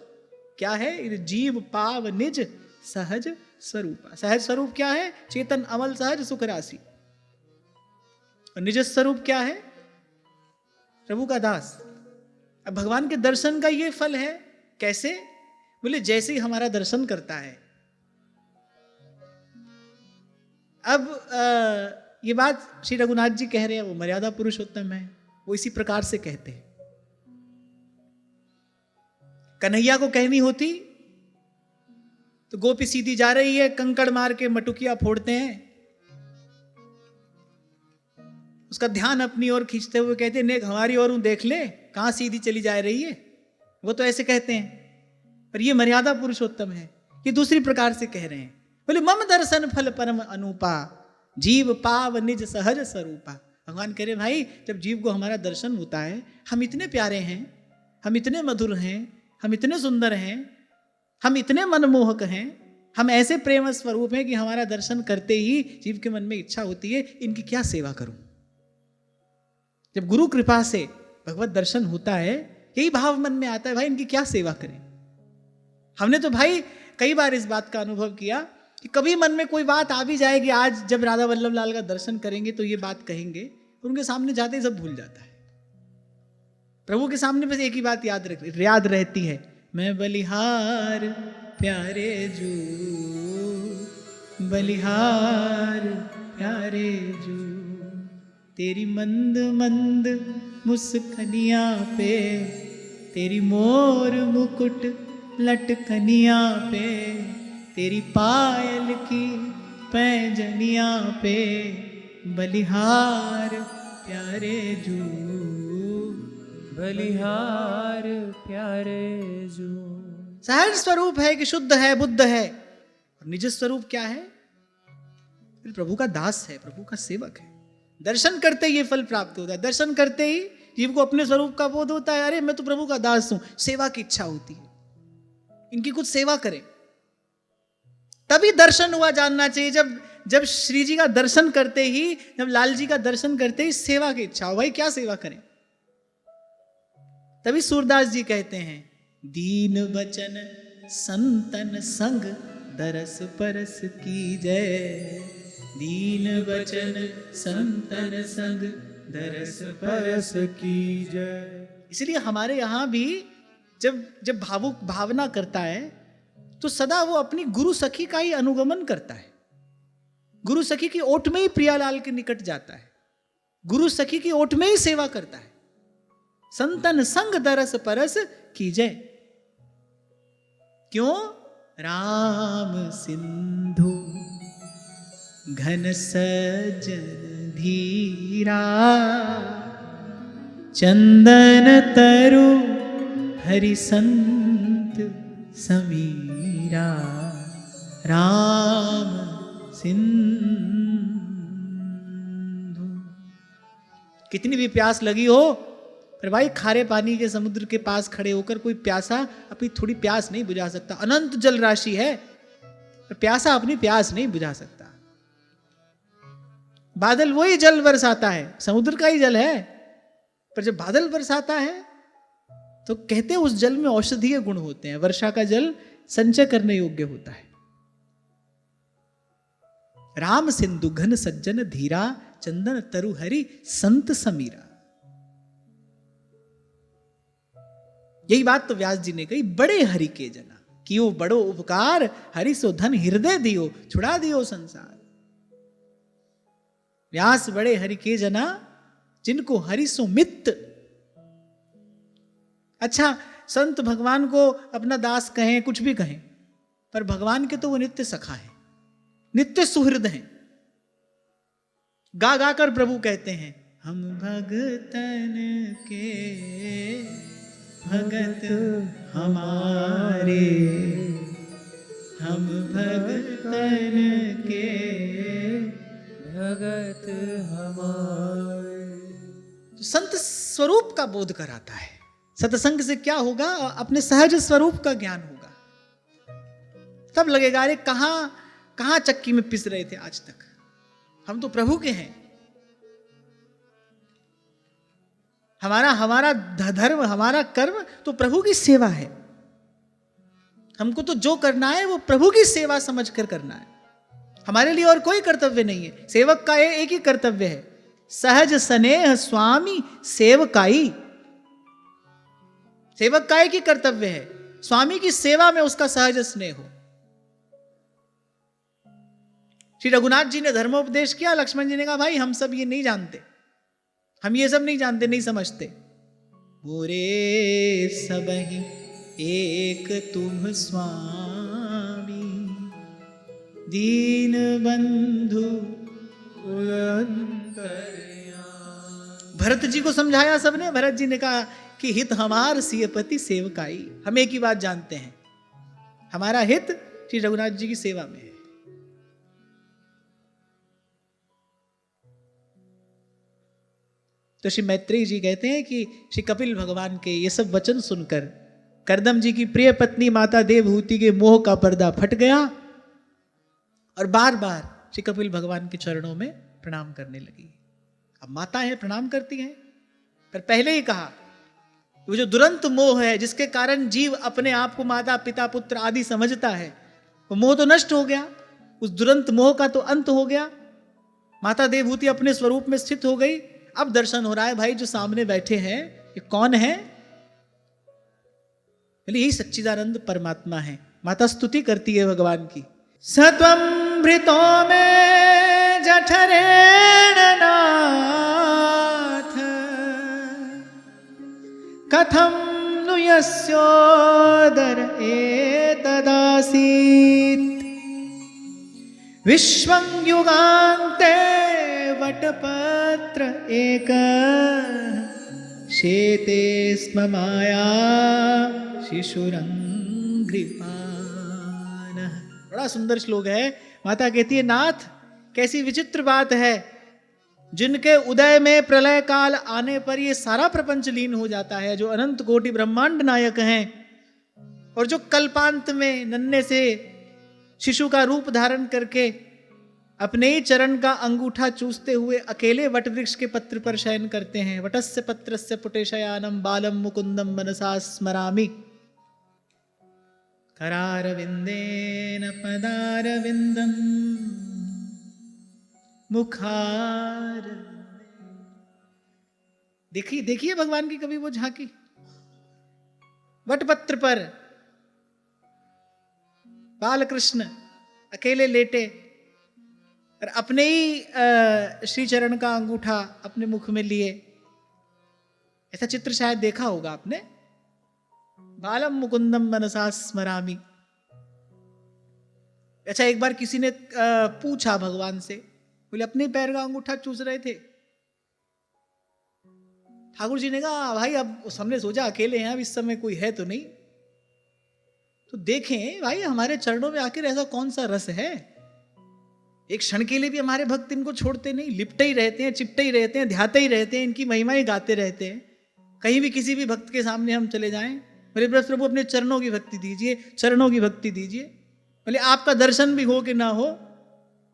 क्या है? जीव पाव निज सहज स्वरूप। सहज स्वरूप क्या है? चेतन अमल सहज सुख राशि। और निज स्वरूप क्या है? प्रभु का दास। अब भगवान के दर्शन का ये फल है। कैसे? बोले जैसे ही हमारा दर्शन करता है। अब ये बात श्री रघुनाथ जी कह रहे हैं, वो मर्यादा पुरुषोत्तम है, वो इसी प्रकार से कहते हैं। कन्हैया को कहनी होती तो गोपी सीधी जा रही है, कंकड़ मार के मटुकिया फोड़ते हैं, उसका ध्यान अपनी ओर खींचते हुए कहते हैं, नेक हमारी ओर देख ले, कहां सीधी चली जा रही है। वो तो ऐसे कहते हैं, पर ये मर्यादा पुरुषोत्तम है, ये दूसरी प्रकार से कह रहे हैं। बोले मम दर्शन फल परम अनुपा, जीव पाव निज सहज स्वरूपा। भगवान कह रहे भाई, जब जीव को हमारा दर्शन होता है, हम इतने प्यारे हैं, हम इतने मधुर हैं, हम इतने सुंदर हैं, हम इतने मनमोहक हैं, हम ऐसे प्रेम स्वरूप हैं कि हमारा दर्शन करते ही जीव के मन में इच्छा होती है, इनकी क्या सेवा करूं। जब गुरु कृपा से भगवत दर्शन होता है, यही भाव मन में आता है, भाई इनकी क्या सेवा करें। हमने तो भाई कई बार इस बात का अनुभव किया कि कभी मन में कोई बात आ भी जाएगी, आज जब राधा वल्लभ लाल का दर्शन करेंगे तो ये बात कहेंगे, और उनके सामने जाते ही सब भूल जाता है। प्रभु के सामने बस एक ही बात याद रहती है, मैं बलिहार प्यारे जू, बलिहार प्यारे जू, तेरी मंद मंद मुस्कनिया पे, तेरी मोर मुकुट लटकनिया पे, तेरी पायल की पैंजनिया पे, बलिहार प्यारे जू, बलिहार प्यारे जू। सहज स्वरूप है कि शुद्ध है, बुद्ध है, और निज स्वरूप क्या है? प्रभु का दास है, प्रभु का सेवक है। दर्शन करते ही ये फल प्राप्त होता है। दर्शन करते ही जीव को अपने स्वरूप का बोध होता है, अरे मैं तो प्रभु का दास हूं, सेवा की इच्छा होती है, इनकी कुछ सेवा करें। तभी दर्शन हुआ जानना चाहिए, जब श्री जी का दर्शन करते ही, जब लाल जी का दर्शन करते ही सेवा की इच्छा हो, भाई क्या सेवा करें। तभी सूरदास जी कहते हैं, दीन वचन संतन संग दरस परस की जय, दीन वचन संतन संग दरस परस की जय। इसलिए हमारे यहां भी जब भावुक भावना करता है तो सदा वो अपनी गुरु सखी का ही अनुगमन करता है, गुरु सखी की ओट में ही प्रियालाल के निकट जाता है। गुरु सखी की ओट में ही सेवा करता है। संतन संग दरस परस कीजय। क्यों? राम सिंधु घन सज्जन धीरा, चंदन तरु हरि संत समीरा। राम सिंधु। कितनी भी प्यास लगी हो, पर भाई खारे पानी के समुद्र के पास खड़े होकर कोई प्यासा अपनी थोड़ी प्यास नहीं बुझा सकता। अनंत जल राशि है, पर प्यासा अपनी प्यास नहीं बुझा सकता। बादल वही जल बरसाता है, समुद्र का ही जल है, पर जब बादल बरसाता है तो कहते हैं उस जल में औषधीय गुण होते हैं। वर्षा का जल संचय करने योग्य होता है। राम सिंधु घन सज्जन धीरा, चंदन तरु हरि संत समीरा। यही बात तो व्यास जी ने कही, बड़े हरि के जना कियो बड़ो उपकार, हरि सो धन हृदय दियो छुड़ा दियो संसार। व्यास बड़े हरि के जना, जिनको हरि सो मित्त। अच्छा, संत भगवान को अपना दास कहें, कुछ भी कहें, पर भगवान के तो वो नित्य सखा है, नित्य सुहृद हैं। गा गा कर प्रभु कहते हैं, हम भगतन के भगत हमारे, हम भगतन के भगत हमारे। तो संत स्वरूप का बोध कराता है। सत्संग से क्या होगा? अपने सहज स्वरूप का ज्ञान होगा। तब लगेगा अरे कहां चक्की में पिस रहे थे आज तक, हम तो प्रभु के हैं। हमारा धर्म, हमारा कर्म तो प्रभु की सेवा है। हमको तो जो करना है वो प्रभु की सेवा समझकर करना है। हमारे लिए और कोई कर्तव्य नहीं है। सेवक का एक ही कर्तव्य है, सहज स्नेह स्वामी सेवकाई। सेवक का एक ही कर्तव्य है, स्वामी की सेवा में उसका सहज स्नेह हो। श्री रघुनाथ जी ने धर्मोपदेश किया, लक्ष्मण जी ने कहा भाई हम सब ये नहीं जानते, हम ये सब नहीं जानते, नहीं समझते। मोरे सबहि एक तुम स्वामी, दीन बंधु भरत जी को समझाया सबने। भरत जी ने कहा कि हित हमार सियपति सेवकाई। हम एक ही बात जानते हैं, हमारा हित श्री रघुनाथ जी की सेवा में है। तो श्री मैत्रेयी जी कहते हैं कि श्री कपिल भगवान के ये सब वचन सुनकर करदम जी की प्रिय पत्नी माता देवहूति के मोह का पर्दा फट गया और बार बार श्री कपिल भगवान के चरणों में प्रणाम करने लगी। अब माता है, प्रणाम करती हैं, पर पहले ही कहा वो जो दुरंत मोह है जिसके कारण जीव अपने आप को माता पिता पुत्र आदि समझता है, वो मोह तो नष्ट हो गया। उस दुरंत मोह का तो अंत हो गया। माता देवहूति अपने स्वरूप में स्थित हो गई। अब दर्शन हो रहा है भाई जो सामने बैठे हैं ये कौन है? यही सच्चिदानंद परमात्मा है। माता स्तुति करती है भगवान की। सत्वं भृतो में जठरेण नाथ, कथं नु यस्योदर एतदासीत्, विश्वं युगान्ते वटपत्र एक, शेते स्म माया शिशुरंघ्रिपान। बड़ा सुंदर श्लोक है। माता कहती है नाथ कैसी विचित्र बात है, जिनके उदय में प्रलय काल आने पर ये सारा प्रपंच लीन हो जाता है, जो अनंत कोटि ब्रह्मांड नायक हैं, और जो कल्पांत में नन्हे से शिशु का रूप धारण करके अपने ही चरण का अंगूठा चूसते हुए अकेले वट वृक्ष के पत्र पर शयन करते हैं। वटस्य पत्रस्य पुटेशयानम बालम मुकुंदम मनसा स्मरामि, करारविंदेन पदारविंदम मुखार। देखिए देखिए भगवान की कभी वो झांकी। वटपत्र पर बालकृष्ण अकेले लेटे, और अपने ही श्री चरण का अंगूठा अपने मुख में लिए। ऐसा चित्र शायद देखा होगा आपने। बालम मुकुंदम मनसा स्मरामि। अच्छा, एक बार किसी ने पूछा भगवान से, बोले अपने पैर का अंगूठा चूस रहे थे। ठाकुर जी ने कहा भाई अब हमने सोचा अकेले हैं, अब इस समय कोई है तो नहीं, तो देखें भाई हमारे चरणों में आखिर ऐसा कौन सा रस है। एक क्षण के लिए भी हमारे भक्त इनको छोड़ते नहीं, लिपटे ही रहते हैं, चिपटे ही रहते हैं, ध्याते ही रहते हैं, इनकी महिमा ही गाते रहते हैं। कहीं भी किसी भी भक्त के सामने हम चले जाएं, बोले प्रभु अपने चरणों की भक्ति दीजिए, चरणों की भक्ति दीजिए। बोले आपका दर्शन भी हो कि ना हो,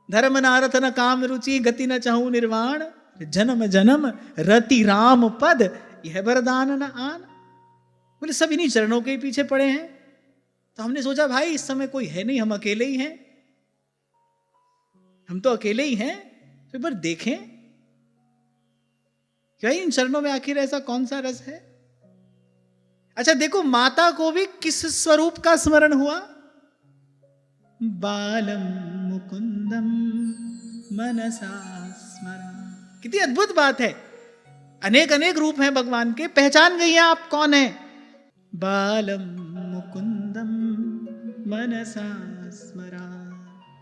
धर्म नारथ न काम रुचि, गति न चाहूं निर्वाण, जन्म जन्म रति राम पद, यह वरदान न आन। बोले सब इन्हीं चरणों के पीछे पड़े हैं। तो हमने सोचा भाई इस समय कोई है नहीं, हम अकेले ही हैं, हम तो अकेले ही हैं, तो एक बार देखें क्या इन चरणों में आखिर ऐसा कौन सा रस है। अच्छा देखो, माता को भी किस स्वरूप का स्मरण हुआ। बालम मुकुंदम मनसा स्मरा। कितनी अद्भुत बात है। अनेक अनेक रूप हैं भगवान के, पहचान गई हैं आप कौन है। बालम मुकुंदम मनसा स्मरा।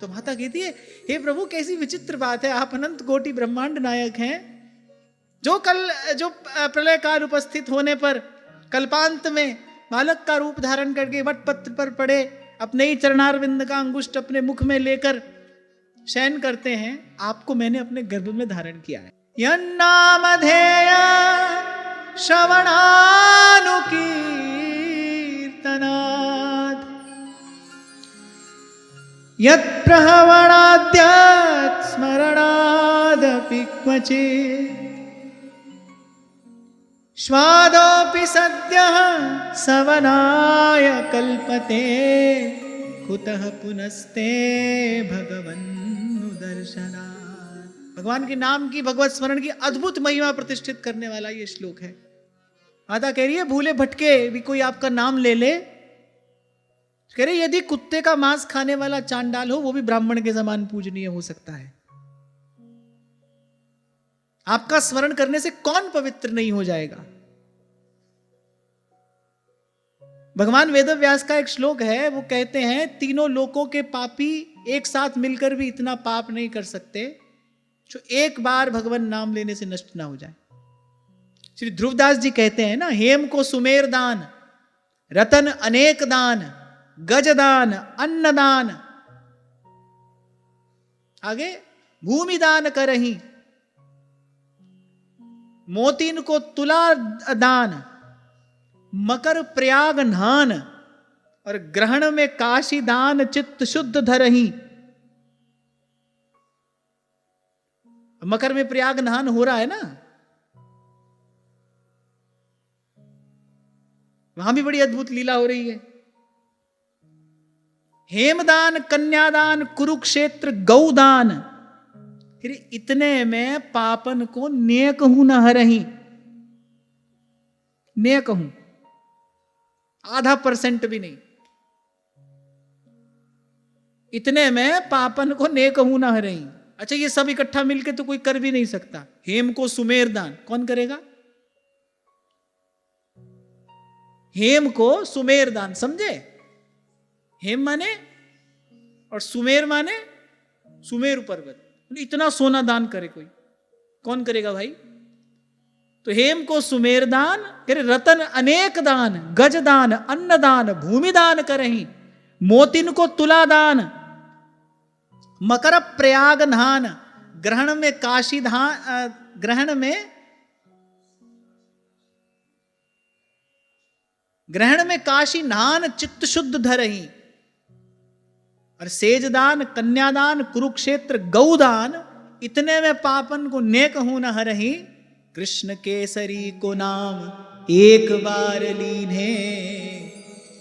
तो माता कहती है हे प्रभु कैसी विचित्र बात है, आप अनंत कोटि ब्रह्मांड नायक हैं, जो प्रलय काल उपस्थित होने पर कल्पांत में बालक का रूप धारण करके वटपत्र पर पड़े अपने ही चरणारविंद का अंगुष्ठ अपने मुख में लेकर शयन करते हैं, आपको मैंने अपने गर्भ में धारण किया है। यन्नामधेय श्रवणानुकीर्तनात् यत्प्रहवणाद्यात् स्मरणादपि क्वचित् स्वादोऽपि सद्यः सवनाय कल्पते कुतः पुनस्ते भगवन्नु दर्शनात्। भगवान के नाम की, भगवत स्मरण की अद्भुत महिमा प्रतिष्ठित करने वाला ये श्लोक है। माता कह रही है भूले भटके भी कोई आपका नाम ले ले, कह रही यदि कुत्ते का मांस खाने वाला चांडाल हो वो भी ब्राह्मण के समान पूजनीय हो सकता है। आपका स्मरण करने से कौन पवित्र नहीं हो जाएगा। भगवान वेदव्यास का एक श्लोक है, वो कहते हैं तीनों लोकों के पापी एक साथ मिलकर भी इतना पाप नहीं कर सकते जो एक बार भगवान नाम लेने से नष्ट ना हो जाए। श्री ध्रुवदास जी कहते हैं ना, हेम को सुमेर दान, रतन अनेक दान, गज दान, अन्न दान, आगे भूमि दान करही, मोतीन को तुला दान, मकर प्रयाग नान, और ग्रहण में काशी दान, चित्त शुद्ध धरही। मकर में प्रयाग नहान हो रहा है ना, वहां भी बड़ी अद्भुत लीला हो रही है। हेमदान, कन्यादान, कुरुक्षेत्र गौदान, फिर इतने में पापन को नेक हूं न हरही। नेक हूं 0.5% भी नहीं, इतने में पापन को नेक हूं न हरही। अच्छा ये सब इकट्ठा मिलके तो कोई कर भी नहीं सकता। हेम को सुमेर दान कौन करेगा। हेम को सुमेर दान, समझे। हेम माने और सुमेर माने सुमेरु पर्वत, इतना सोना दान करे कोई, कौन करेगा भाई। तो हेम को सुमेर दान, फिर रतन अनेक दान, गज दान, अन्न दान, भूमि दान करही, मोतिन को तुला दान, मकर प्रयाग धान, ग्रहण में काशी धान, ग्रहण में काशी नान, चित्त शुद्ध धरही, और सेजदान, कन्यादान, कुरुक्षेत्र गौदान, इतने में पापन को नेक हूं न हरही। कृष्ण केसरी को नाम एक बार लीन्हे,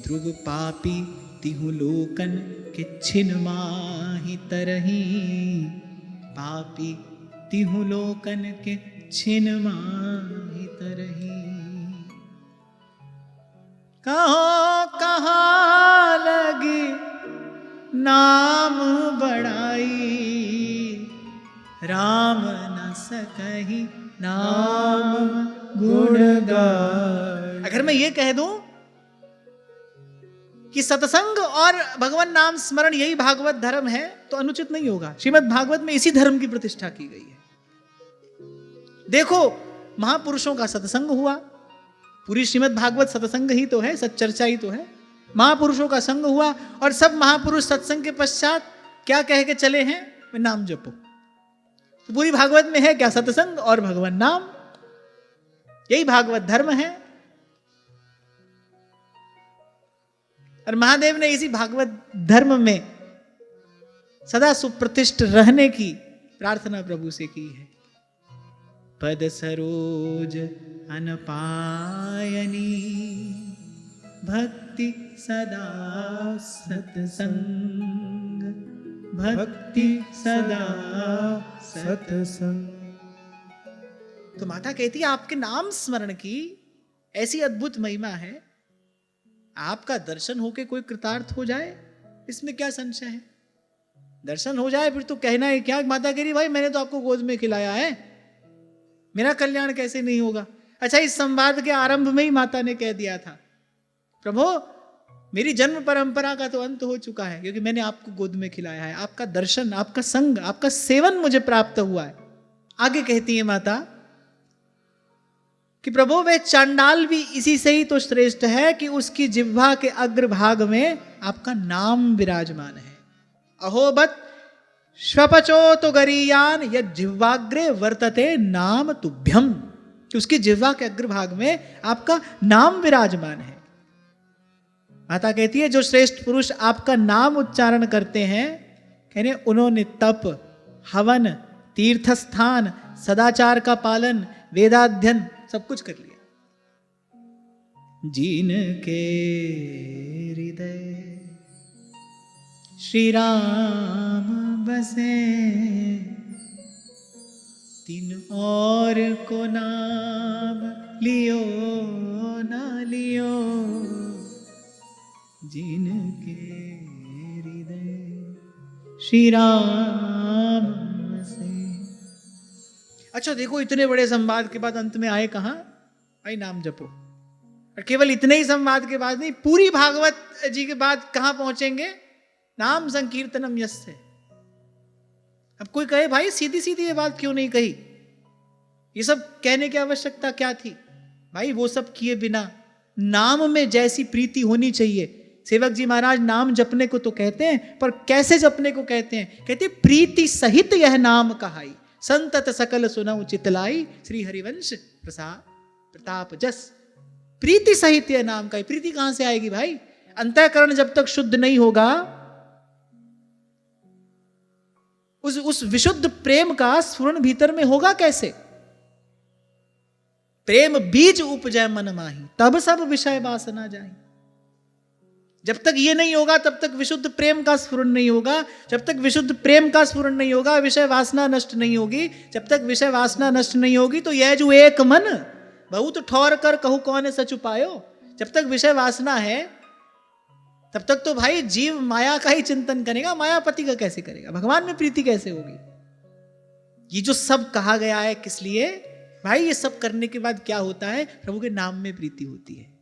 ध्रुव पापी तिहु लोकन के छिन माहि तरही, पापी तिहु लोकन के छिन माहि तरही। कहो कहाँ लगी नाम बड़ाई, राम न सकहि नाम गुण गाय। अगर मैं ये कह दूं कि सत्संग और भगवान नाम स्मरण यही भागवत धर्म है तो अनुचित नहीं होगा। श्रीमद् भागवत में इसी धर्म की प्रतिष्ठा की गई है। देखो महापुरुषों का सत्संग हुआ, पूरी श्रीमद् भागवत सत्संग ही तो है, सच्चर्चा ही तो है। महापुरुषों का संग हुआ और सब महापुरुष सत्संग के पश्चात क्या कह के चले हैं, वे नाम जपो। तो पूरी भागवत में है क्या, सत्संग और भगवान नाम, यही भागवत धर्म है। और महादेव ने इसी भागवत धर्म में सदा सुप्रतिष्ठ रहने की प्रार्थना प्रभु से की है। पद सरोज अनपायनी भक्ति सदा सत्संग, भक्ति सदा सत्संग। तो माता कहती है आपके नाम स्मरण की ऐसी अद्भुत महिमा है, आपका दर्शन होके कोई कृतार्थ हो जाए इसमें क्या संशय है। दर्शन हो जाए फिर तो कहना है क्या। माता कह रही भाई मैंने तो आपको गोद में खिलाया है, मेरा कल्याण कैसे नहीं होगा। अच्छा, इस संवाद के आरंभ में ही माता ने कह दिया था प्रभु मेरी जन्म परंपरा का तो अंत हो चुका है, क्योंकि मैंने आपको गोद में खिलाया है, आपका दर्शन, आपका संग, आपका सेवन मुझे प्राप्त हुआ है। आगे कहती है माता कि प्रभु वह चांडाल भी इसी से ही तो श्रेष्ठ है कि उसकी जिह्वा के अग्रभाग में आपका नाम विराजमान है। अहोबत श्वपचो तो गरीयान यद जिह्वाग्रे वर्तते नाम तुभ्यम, कि उसकी जिह्वा के अग्रभाग में आपका नाम विराजमान है। माता कहती है जो श्रेष्ठ पुरुष आपका नाम उच्चारण करते हैं, कहने उन्होंने तप, हवन, तीर्थ स्थान, सदाचार का पालन, वेदाध्ययन सब कुछ कर लिया। जिनके हृदय श्री राम बसे, तिन और को नाम लियो न लियो, जिनके हृदय श्री राम बसे। अच्छा देखो, इतने बड़े संवाद के बाद अंत में आए कहां, भाई नाम जपो। और केवल इतने ही संवाद के बाद नहीं, पूरी भागवत जी के बाद कहां पहुंचेंगे, नाम संकीर्तनम यस्य। अब कोई कहे भाई सीधी सीधी ये बात क्यों नहीं कही, ये सब कहने की आवश्यकता क्या थी। भाई वो सब किए बिना नाम में जैसी प्रीति होनी चाहिए, सेवक जी महाराज नाम जपने को तो कहते हैं, पर कैसे जपने को कहते हैं, कहते प्रीति सहित यह नाम कहाई, संतत सकल सुनऊ चितलाई, श्री हरिवंश प्रसाद प्रताप जस। प्रीति सहित यह नाम कहाई। प्रीति कहां से आएगी भाई, अंतःकरण जब तक शुद्ध नहीं होगा, उस विशुद्ध प्रेम का स्फुरण भीतर में होगा कैसे। प्रेम बीज उपजय मन माही, तब सब विषय वासना जाए। जब तक ये नहीं होगा तब तक विशुद्ध प्रेम का स्फुरण नहीं होगा। जब तक विशुद्ध प्रेम का स्फुरण नहीं होगा, विषय वासना नष्ट नहीं होगी। जब तक विषय वासना नष्ट नहीं होगी तो यह जो एक मन बहुत ठौर कर कहूं कौन सच उपायो। जब तक विषय वासना है तब तक तो भाई जीव माया का ही चिंतन करेगा, मायापति का कैसे करेगा, भगवान में प्रीति कैसे होगी। ये जो सब कहा गया है किस लिए भाई, ये सब करने के बाद क्या होता है, प्रभु के नाम में प्रीति होती है।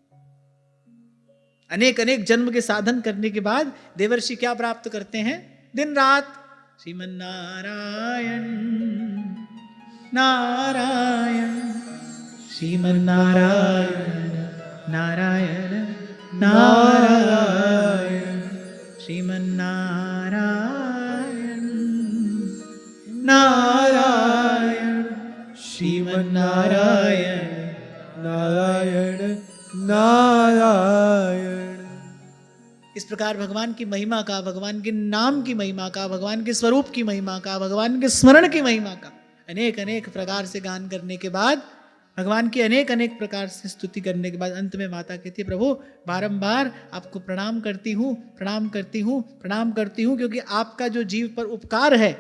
अनेक अनेक जन्म के साधन करने के बाद देवर्षि क्या प्राप्त करते हैं, दिन रात श्रीमन नारायण नारायण श्रीमन नारायण नारायण नारायण श्रीमन नारायण नारायण श्रीमन नारायण नारायण नारायण। इस प्रकार भगवान की महिमा का, भगवान के नाम की महिमा का, भगवान के स्वरूप की महिमा का, भगवान के स्मरण की महिमा का अनेक अनेक प्रकार से गान करने के बाद, भगवान की अनेक अनेक प्रकार से स्तुति करने के बाद अंत में माता कहती है प्रभु बारंबार आपको प्रणाम करती हूँ, प्रणाम करती हूँ, प्रणाम करती हूँ, क्योंकि आपका जो जीव पर उपकार है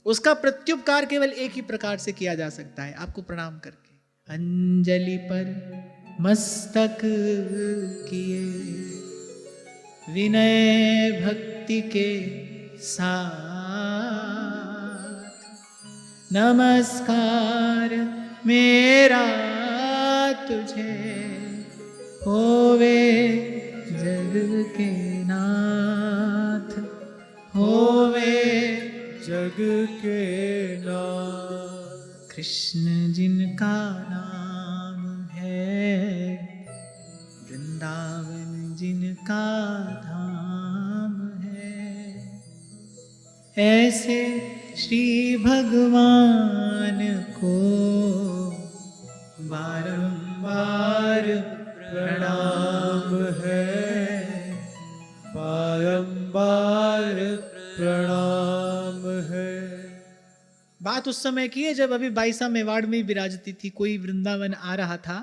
उसका प्रत्युपकार केवल एक ही प्रकार से किया जा सकता है, आपको प्रणाम करके। अंजलि पर मस्तक किए विनय भक्ति के साथ, नमस्कार मेरा तुझे, होवे जग के नाथ, होवे जग के नाथ। कृष्ण जिनका नाम है, वृंदावन जिनका धाम है, ऐसे श्री भगवान को बारंबार प्रणाम है, बारंबार प्रणाम है। बात उस समय की है जब अभी बाईसा मेवाड़ में ही विराजती थी। कोई वृंदावन आ रहा था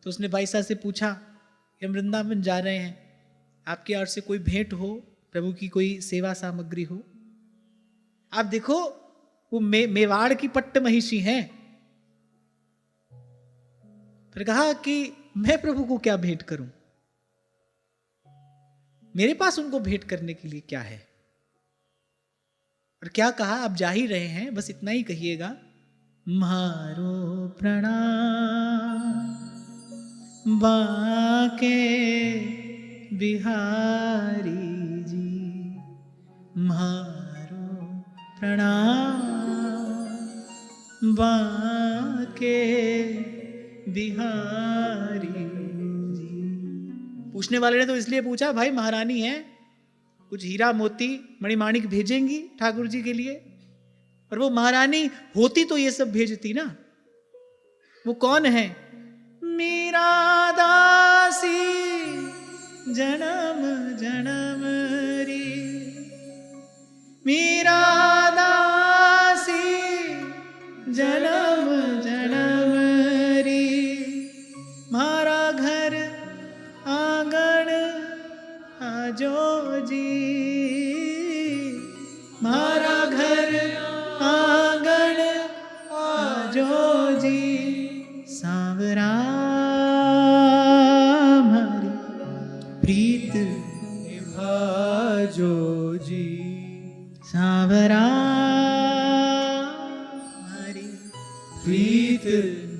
तो उसने बाईसा से पूछा कि हम वृंदावन जा रहे हैं, आपकी ओर से कोई भेंट हो, प्रभु की कोई सेवा सामग्री हो। आप देखो वो मेवाड़ की पट्ट महिषी हैं, फिर कहा कि मैं प्रभु को क्या भेंट करूं, मेरे पास उनको भेंट करने के लिए क्या है। और क्या कहा, आप जा ही रहे हैं, बस इतना ही कहिएगा, मारो प्रणाम बाके बिहारी जी, मारो प्रणाम बाके बिहारी जी। पूछने वाले ने तो इसलिए पूछा, भाई महारानी है, कुछ हीरा मोती मणिमाणिक भेजेंगी ठाकुर जी के लिए। और वो महारानी होती तो ये सब भेजती ना। वो कौन है? मीरा दासी जन्म जन्म री, मीरा दासी जन्म जन्म री, मारा घर आंगन आजो जी, मारा घर आंगन आजो जी, सांवरा हमारी प्रीत निभाजो जी, सांवरा हमारी प्रीत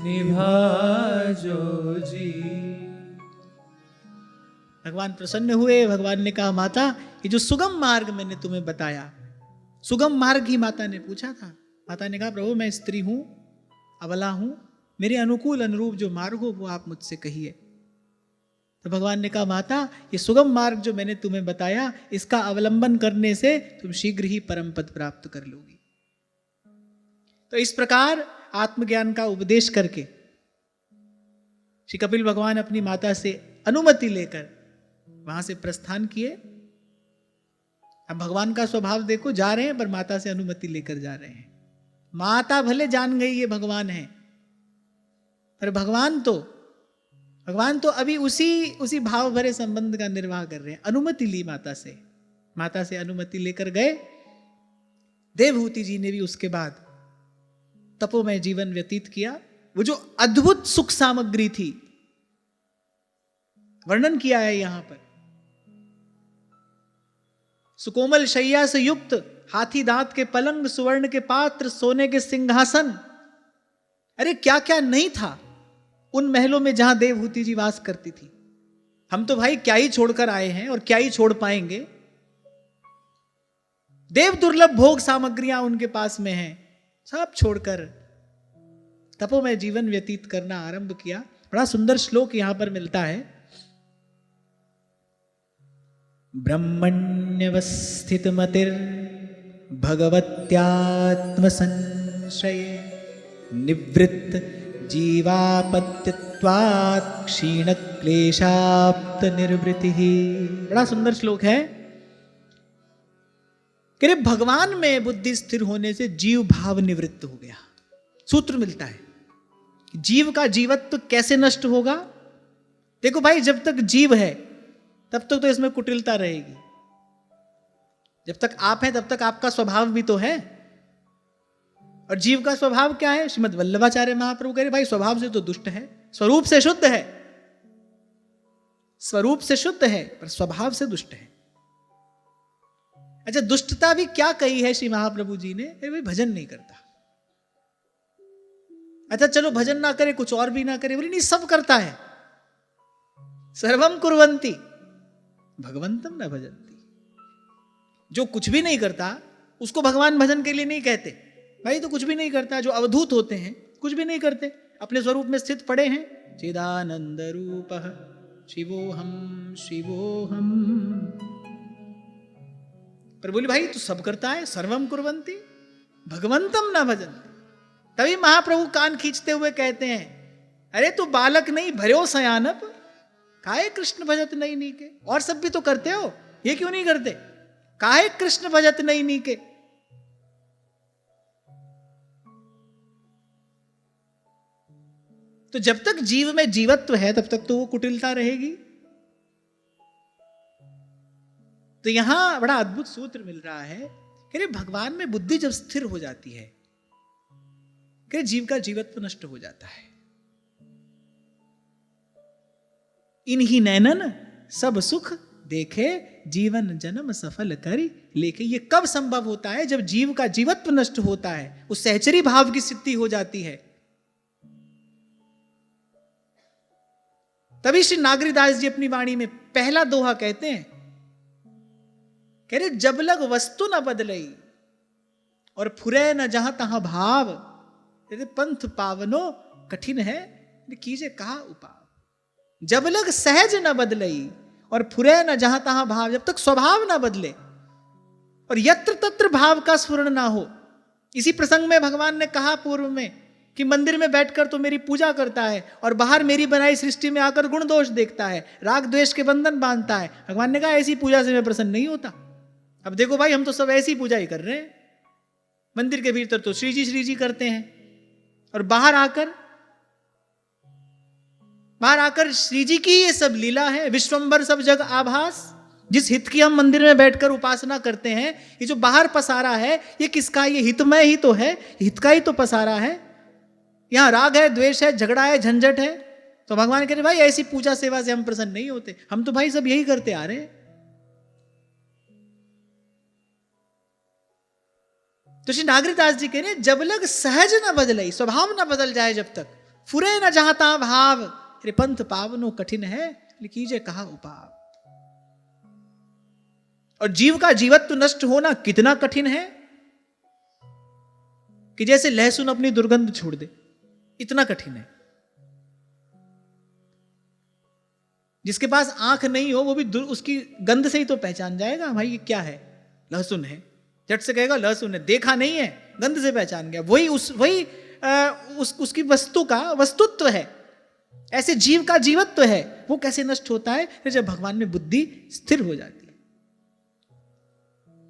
निभाजो जी। भगवान प्रसन्न हुए। भगवान ने कहा, माता ये जो सुगम मार्ग मैंने तुम्हें बताया, सुगम मार्ग ही माता ने पूछा था। माता ने कहा, प्रभु मैं स्त्री हूं, अबला हूं, मेरे अनुकूल अनुरूप जो मार्ग हो वो आप मुझसे कहिए। तो भगवान ने कहा, माता ये सुगम मार्ग जो मैंने तुम्हें बताया, इसका अवलंबन करने से तुम शीघ्र ही परम पद प्राप्त कर लोगी। तो इस प्रकार आत्मज्ञान का उपदेश करके श्री कपिल भगवान अपनी माता से अनुमति लेकर वहां से प्रस्थान किए। अब भगवान का स्वभाव देखो, जा रहे हैं पर माता से अनुमति लेकर जा रहे हैं। माता भले जान गई ये भगवान है, पर भगवान तो अभी उसी भाव भरे संबंध का निर्वाह कर रहे हैं। अनुमति ली माता से अनुमति लेकर गए। देवहूति जी ने भी उसके बाद तपोमय जीवन व्यतीत किया। वो जो अद्भुत सुख सामग्री थी, वर्णन किया है यहां पर। सुकोमल शैया से युक्त हाथी दांत के पलंग, सुवर्ण के पात्र, सोने के सिंहासन, अरे क्या क्या नहीं था उन महलों में जहां देवहूति जी वास करती थी। हम तो भाई क्या ही छोड़कर आए हैं और क्या ही छोड़ पाएंगे। देव दुर्लभ भोग सामग्रियां उनके पास में हैं, सब छोड़कर तपोमय जीवन व्यतीत करना आरंभ किया। बड़ा सुंदर श्लोक यहां पर मिलता है। ब्रह्मण्यवस्थित मतिर भगवत्यात्म संश्रये निवृत्त जीवापत्यत्वात् क्षीण क्लेशाप्त निर्वृति। बड़ा सुंदर श्लोक है कि रे भगवान में बुद्धि स्थिर होने से जीव भाव निवृत्त हो गया। सूत्र मिलता है जीव का जीवत्व कैसे नष्ट होगा। देखो भाई, जब तक जीव है तब तक तो इसमें कुटिलता रहेगी। जब तक आप हैं तब तक आपका स्वभाव भी तो है। और जीव का स्वभाव क्या है? श्रीमद् वल्लभाचार्य महाप्रभु कह रहे भाई स्वभाव से तो दुष्ट है, स्वरूप से शुद्ध है, स्वरूप से शुद्ध है पर स्वभाव से दुष्ट है। अच्छा, दुष्टता भी क्या कही है श्री महाप्रभु जी ने? अरे भाई भजन नहीं करता। अच्छा चलो भजन ना करे, कुछ और भी ना करे, बोले नहीं सब करता है। सर्वम कुर्वन्ति भगवंतम न भजन्ति। जो कुछ भी नहीं करता उसको भगवान भजन के लिए नहीं कहते। भाई तो कुछ भी नहीं करता। जो अवधूत होते हैं कुछ भी नहीं करते, अपने स्वरूप में स्थित पड़े हैं। चिदानंद रूपः शिवोहम शिवोहम। पर बोली भाई तू सब करता है, सर्वम कुर्वन्ति भगवंतम न भजन्ति। तभी महाप्रभु कान खींचते हुए कहते हैं, अरे तू बालक नहीं भर्यो सयानप, काहे कृष्ण भजत नहीं नीके। और सब भी तो करते हो, ये क्यों नहीं करते? काहे कृष्ण भजत नहीं नीके। तो जब तक जीव में जीवत्व है तब तक तो वो कुटिलता रहेगी। तो यहां बड़ा अद्भुत सूत्र मिल रहा है कि भगवान में बुद्धि जब स्थिर हो जाती है कि जीव का जीवत्व नष्ट हो जाता है। इन्हीं नैनन सब सुख देखे, जीवन जन्म सफल करी लेके। ये कब संभव होता है? जब जीव का जीवत्व नष्ट होता है, उस सहचरी भाव की स्थिति हो जाती है। तभी श्री नागरीदास जी अपनी वाणी में पहला दोहा कहते हैं, कह रहे जब लग वस्तु न बदलई और फुरे न जहां तहां भाव, पंथ पावनो कठिन है कीजे कहा उपाव। जब लग सहज न बदलई और फुरे न जहां तहां भाव, जब तक स्वभाव ना बदले और यत्र तत्र भाव का स्फुरण ना हो। इसी प्रसंग में भगवान ने कहा पूर्व में कि मंदिर में बैठकर तो मेरी पूजा करता है और बाहर मेरी बनाई सृष्टि में आकर गुण दोष देखता है, राग द्वेष के बंधन बांधता है। भगवान ने कहा ऐसी पूजा से मैं प्रसन्न नहीं होता। अब देखो भाई, हम तो सब ऐसी पूजा ही कर रहे हैं। मंदिर के भीतर तो श्री जी करते हैं और बाहर आकर श्री जी की ये सब लीला है। विश्वंभर सब जग आभास। जिस हित की हम मंदिर में बैठकर उपासना करते हैं, ये जो बाहर पसारा है ये किसका? ये हितमय ही तो है, हित का ही तो पसारा है। यहां राग है, द्वेष है, झगड़ा है, झंझट है। तो भगवान कह रहे भाई ऐसी पूजा सेवा से हम प्रसन्न नहीं होते। हम तो भाई सब यही करते आ रहे हैं। तो श्री नागरीदास जी कह रहे जब लग सहज न बदलई, स्वभाव न बदल जाए जब तक, फुरे न जहां ता भाव, अरे पंथ पावनो कठिन है कीजे कहा उपाव। और जीव का जीवत्व नष्ट होना कितना कठिन है कि जैसे लहसुन अपनी दुर्गंध छोड़ दे, इतना कठिन है। जिसके पास आंख नहीं हो वो भी उसकी गंध से ही तो पहचान जाएगा, भाई ये क्या है? लहसुन है। झट से कहेगा लहसुन है, देखा नहीं है, गंध से पहचान गया। उसकी वस्तु का वस्तुत्व है। ऐसे जीव का जीवत्व है, वो कैसे नष्ट होता है? जब भगवान में बुद्धि स्थिर हो जाती है।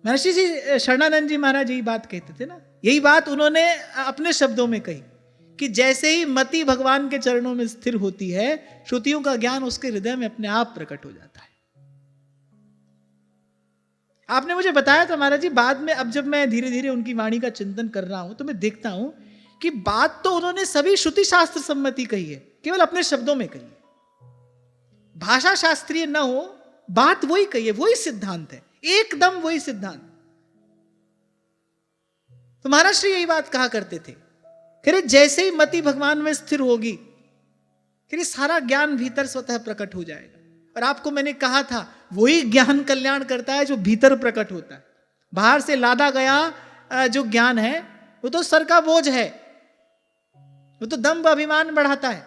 महर्षि जी शरणानंद जी महाराज यही बात कहते थे ना, यही बात उन्होंने अपने शब्दों में कही कि जैसे ही मति भगवान के चरणों में स्थिर होती है, श्रुतियों का ज्ञान उसके हृदय में अपने आप प्रकट हो जाता है। आपने मुझे बताया था महाराज जी, बाद में अब जब मैं धीरे धीरे उनकी वाणी का चिंतन कर रहा हूं तो मैं देखता हूं कि बात तो उन्होंने सभी श्रुति शास्त्र सम्मति कही है, केवल अपने शब्दों में कही है। भाषा शास्त्रीय न हो, बात वही कही है, वही सिद्धांत है, एकदम वही सिद्धांत। तो महाराज श्री यही बात कहा करते थे, कह रहे जैसे ही मति भगवान में स्थिर होगी, कह रहे सारा ज्ञान भीतर स्वतः प्रकट हो जाएगा। और आपको मैंने कहा था वही ज्ञान कल्याण करता है जो भीतर प्रकट होता है। बाहर से लादा गया जो ज्ञान है वो तो सर का बोझ है, वो तो दंभ अभिमान बढ़ाता है।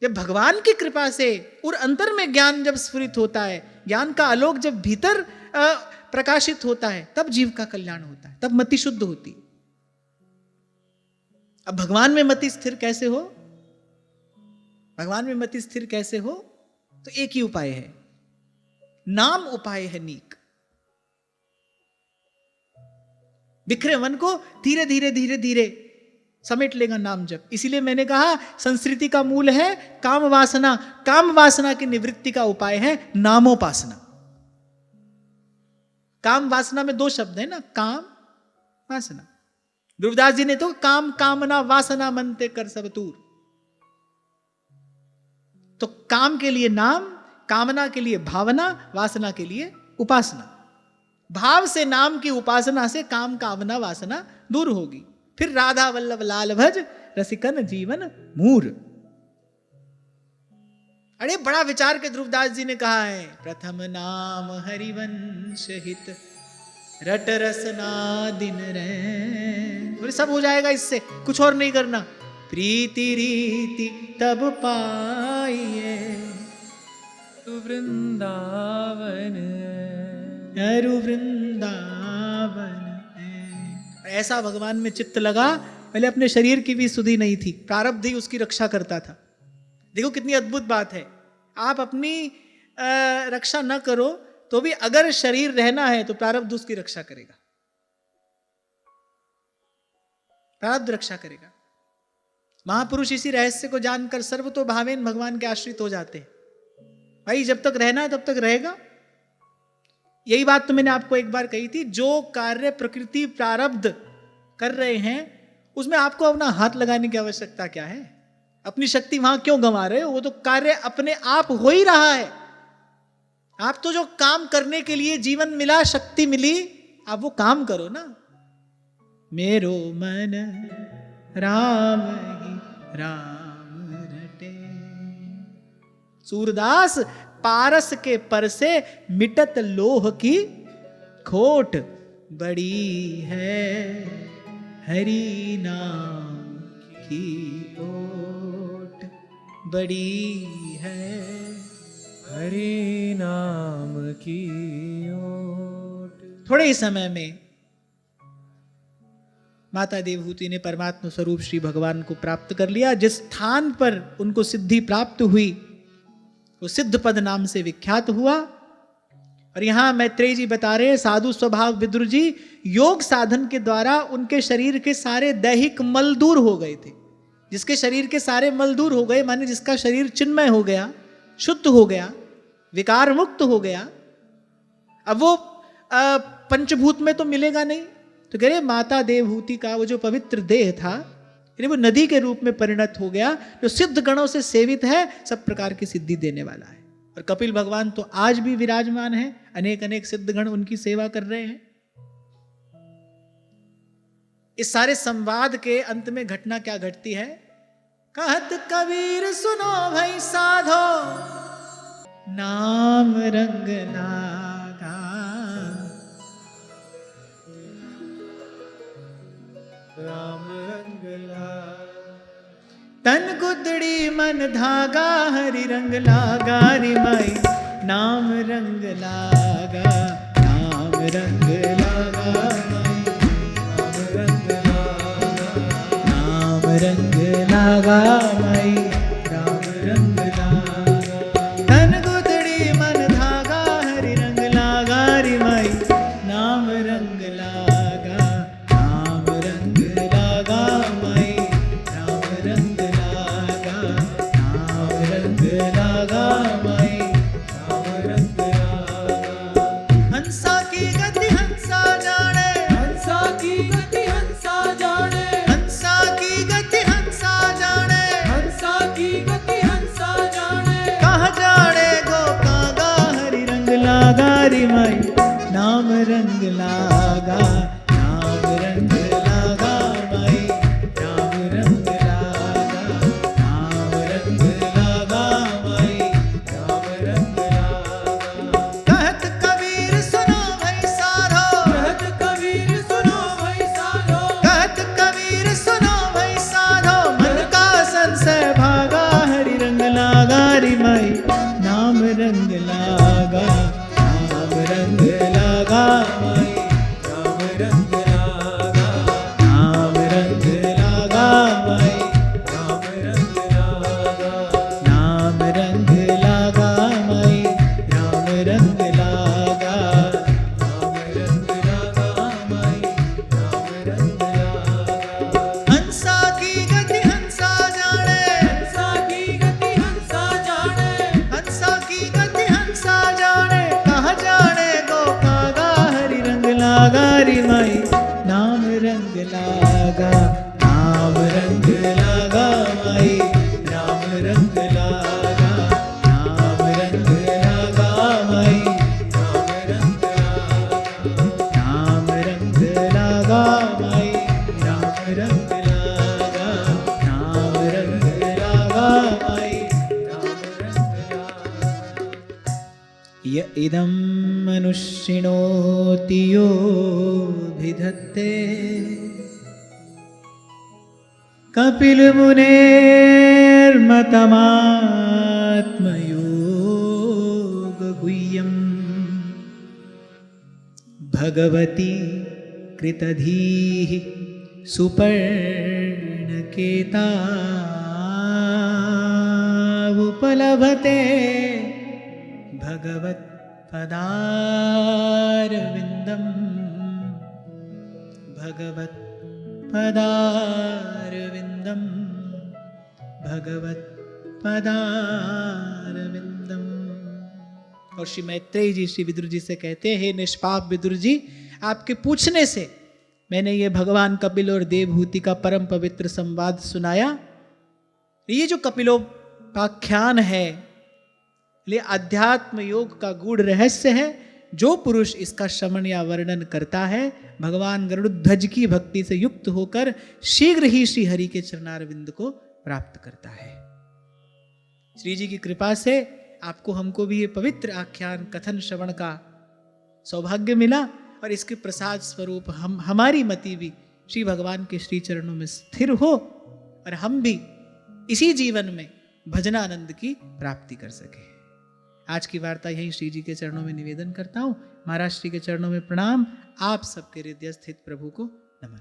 जब भगवान की कृपा से और अंतर में ज्ञान जब स्फुरित होता है, ज्ञान का आलोक जब भीतर प्रकाशित होता है, तब जीव का कल्याण होता है, तब मति शुद्ध होती है। अब भगवान में मति स्थिर कैसे हो? भगवान में मति स्थिर कैसे हो? तो एक ही उपाय है, नाम उपाय है नीक। बिखरे मन को धीरे धीरे धीरे धीरे समेट लेगा नाम जप। इसीलिए मैंने कहा संस्कृति का मूल है काम वासना, काम वासना की निवृत्ति का उपाय है नामोपासना। काम वासना में दो शब्द है ना, काम वासना। गुरुदास जी ने तो काम कामना वासना मनते कर सब दूर। तो काम के लिए नाम, कामना के लिए भावना, वासना के लिए उपासना। भाव से नाम की उपासना से काम कामना वासना दूर होगी। फिर राधा वल्लभ लाल भज रसिकन जीवन मूर। अरे बड़ा विचार के ध्रुवदास जी ने कहा है, प्रथम नाम हरिवंश हित रट रसना दिन रैन। बोले सब हो जाएगा इससे, कुछ और नहीं करना। प्रीति रीति तब पाइए वृंदावन अरु वृंदावन। ऐसा भगवान में चित्त लगा, पहले अपने शरीर की भी सुधि नहीं थी, प्रारब्ध ही उसकी रक्षा करता था। देखो कितनी अद्भुत बात है, आप अपनी रक्षा न करो तो भी अगर शरीर रहना है तो प्रारब्ध उसकी रक्षा करेगा, प्रारब्ध रक्षा करेगा। महापुरुष इसी रहस्य को जानकर सर्वतो भावेन भगवान के आश्रित हो जाते हैं। भाई जब तक रहना है तब तक रहेगा। यही बात तो मैंने आपको एक बार कही थी, जो कार्य प्रकृति प्रारब्ध कर रहे हैं उसमें आपको अपना हाथ लगाने की आवश्यकता क्या है? अपनी शक्ति वहां क्यों गंवा रहे हो? वो तो कार्य अपने आप हो ही रहा है। आप तो जो काम करने के लिए जीवन मिला, शक्ति मिली, आप वो काम करो ना। मेरो मन राम ही राम रटे। सूरदास पारस के पर से मिटत लोह की खोट, बड़ी है हरि नाम की ओट, बड़ी है हरि नाम की ओट। थोड़े ही समय में माता देवहूति ने परमात्मा स्वरूप श्री भगवान को प्राप्त कर लिया। जिस स्थान पर उनको सिद्धि प्राप्त हुई वो सिद्ध पद नाम से विख्यात हुआ। और यहां मैत्रेय जी बता रहे हैं, साधु स्वभाव विदुर जी योग साधन के द्वारा उनके शरीर के सारे दैहिक मल दूर हो गए थे। जिसके शरीर के सारे मल दूर हो गए, माने जिसका शरीर चिन्मय हो गया, शुद्ध हो गया, विकार मुक्त हो गया, अब वो पंचभूत में तो मिलेगा नहीं। तो कह रहे माता देवहूति का वो जो पवित्र देह था, यानी वो नदी के रूप में परिणत हो गया, जो सिद्ध गणों से सेवित है, सब प्रकार की सिद्धि देने वाला है। और कपिल भगवान तो आज भी विराजमान है, अनेक अनेक सिद्ध गण उनकी सेवा कर रहे हैं। इस सारे संवाद के अंत में घटना क्या घटती है? कहत कबीर सुनो भाई साधो, नाम रंग लागा। राम रंग लागा, तन गुदड़ी मन धागा, हरि रंग लागा रे माई, नाम रंग लागा, नाम रंग लागा माई, नाम रंग लागा, नाम रंग लागा माई, राम रंग लागा। तन गुदड़ी मन धागा, हरि रंग लागा रे माई, नाम रंग लागा, नाम रंग लागा माई, राम रंग लागा, नाम रंग लागा माई, राम रंग लागा। हंसा की गति हंसा जाने, हंसा की गति हंसा जाने, हंसा की गति हंसा जाने, हंसा की गति हंसा जाने। कहाँ जाने गो कागा, हरि रंग लागा रे माई, नाम रंग लागा, नाम रंग लागा माई, नाम रंग लागा, नाम रंग लागा माई, राम रंग लागा। कहत कबीर सुनो भाई साधो, कहत कबीर सुनो भाई साधो, कहत कबीर सुनो भाई साधो, मन का संशय भागा, हरि रंग लागा रे माई, नाम रंग लागा, नाम रंग लागा माई, राम रंग लागा, नाम रंग लागा माई, राम रंग लागा, नाम रंग लागा माई, राम रंग लागा। राम रंग लागा माई, राम रंग लागा। हंसा की गति हंसा जाने, हंसा की गति हंसा जाने, हंसा की गति हंसा जाने, कहाँ जाने गो कागा, हरि रंग लागा रे माई, नाम रंग लागा, नाम रंग लागा माई, राम रंग लागा, नाम रंग लागा माई, राम रंग लागा। इदं मनुष्यिणोति यो भिधत्ते कपिलमुनेर्मतमात्मयोगगुह्यम् भगवती कृतधीः सुपर्णकेता उपलभते भगवत्पदारविन्दम् भगवत्पदारविन्दम् भगवत्पदारविन्दम्। और श्री मैत्रेयी जी श्री विदुर जी से कहते हैं, हे निष्पाप विदुर जी, आपके पूछने से मैंने ये भगवान कपिल और देवहूति का परम पवित्र संवाद सुनाया। ये जो कपिलोपाख्यान है, ये अध्यात्म योग का गूढ़ रहस्य है। जो पुरुष इसका श्रवण या वर्णन करता है, भगवान गरुड़ध्वज की भक्ति से युक्त होकर शीघ्र ही श्री हरि के चरणारविंद को प्राप्त करता है। श्री जी की कृपा से आपको हमको भी ये पवित्र आख्यान कथन श्रवण का सौभाग्य मिला और इसके प्रसाद स्वरूप हमारी मति भी श्री भगवान के श्री चरणों में स्थिर हो और हम भी इसी जीवन में भजनानंद की प्राप्ति कर सके। आज की वार्ता यही श्री जी के चरणों में निवेदन करता हूँ। महाराज श्री के चरणों में प्रणाम। आप सबके हृदय स्थित प्रभु को नमन।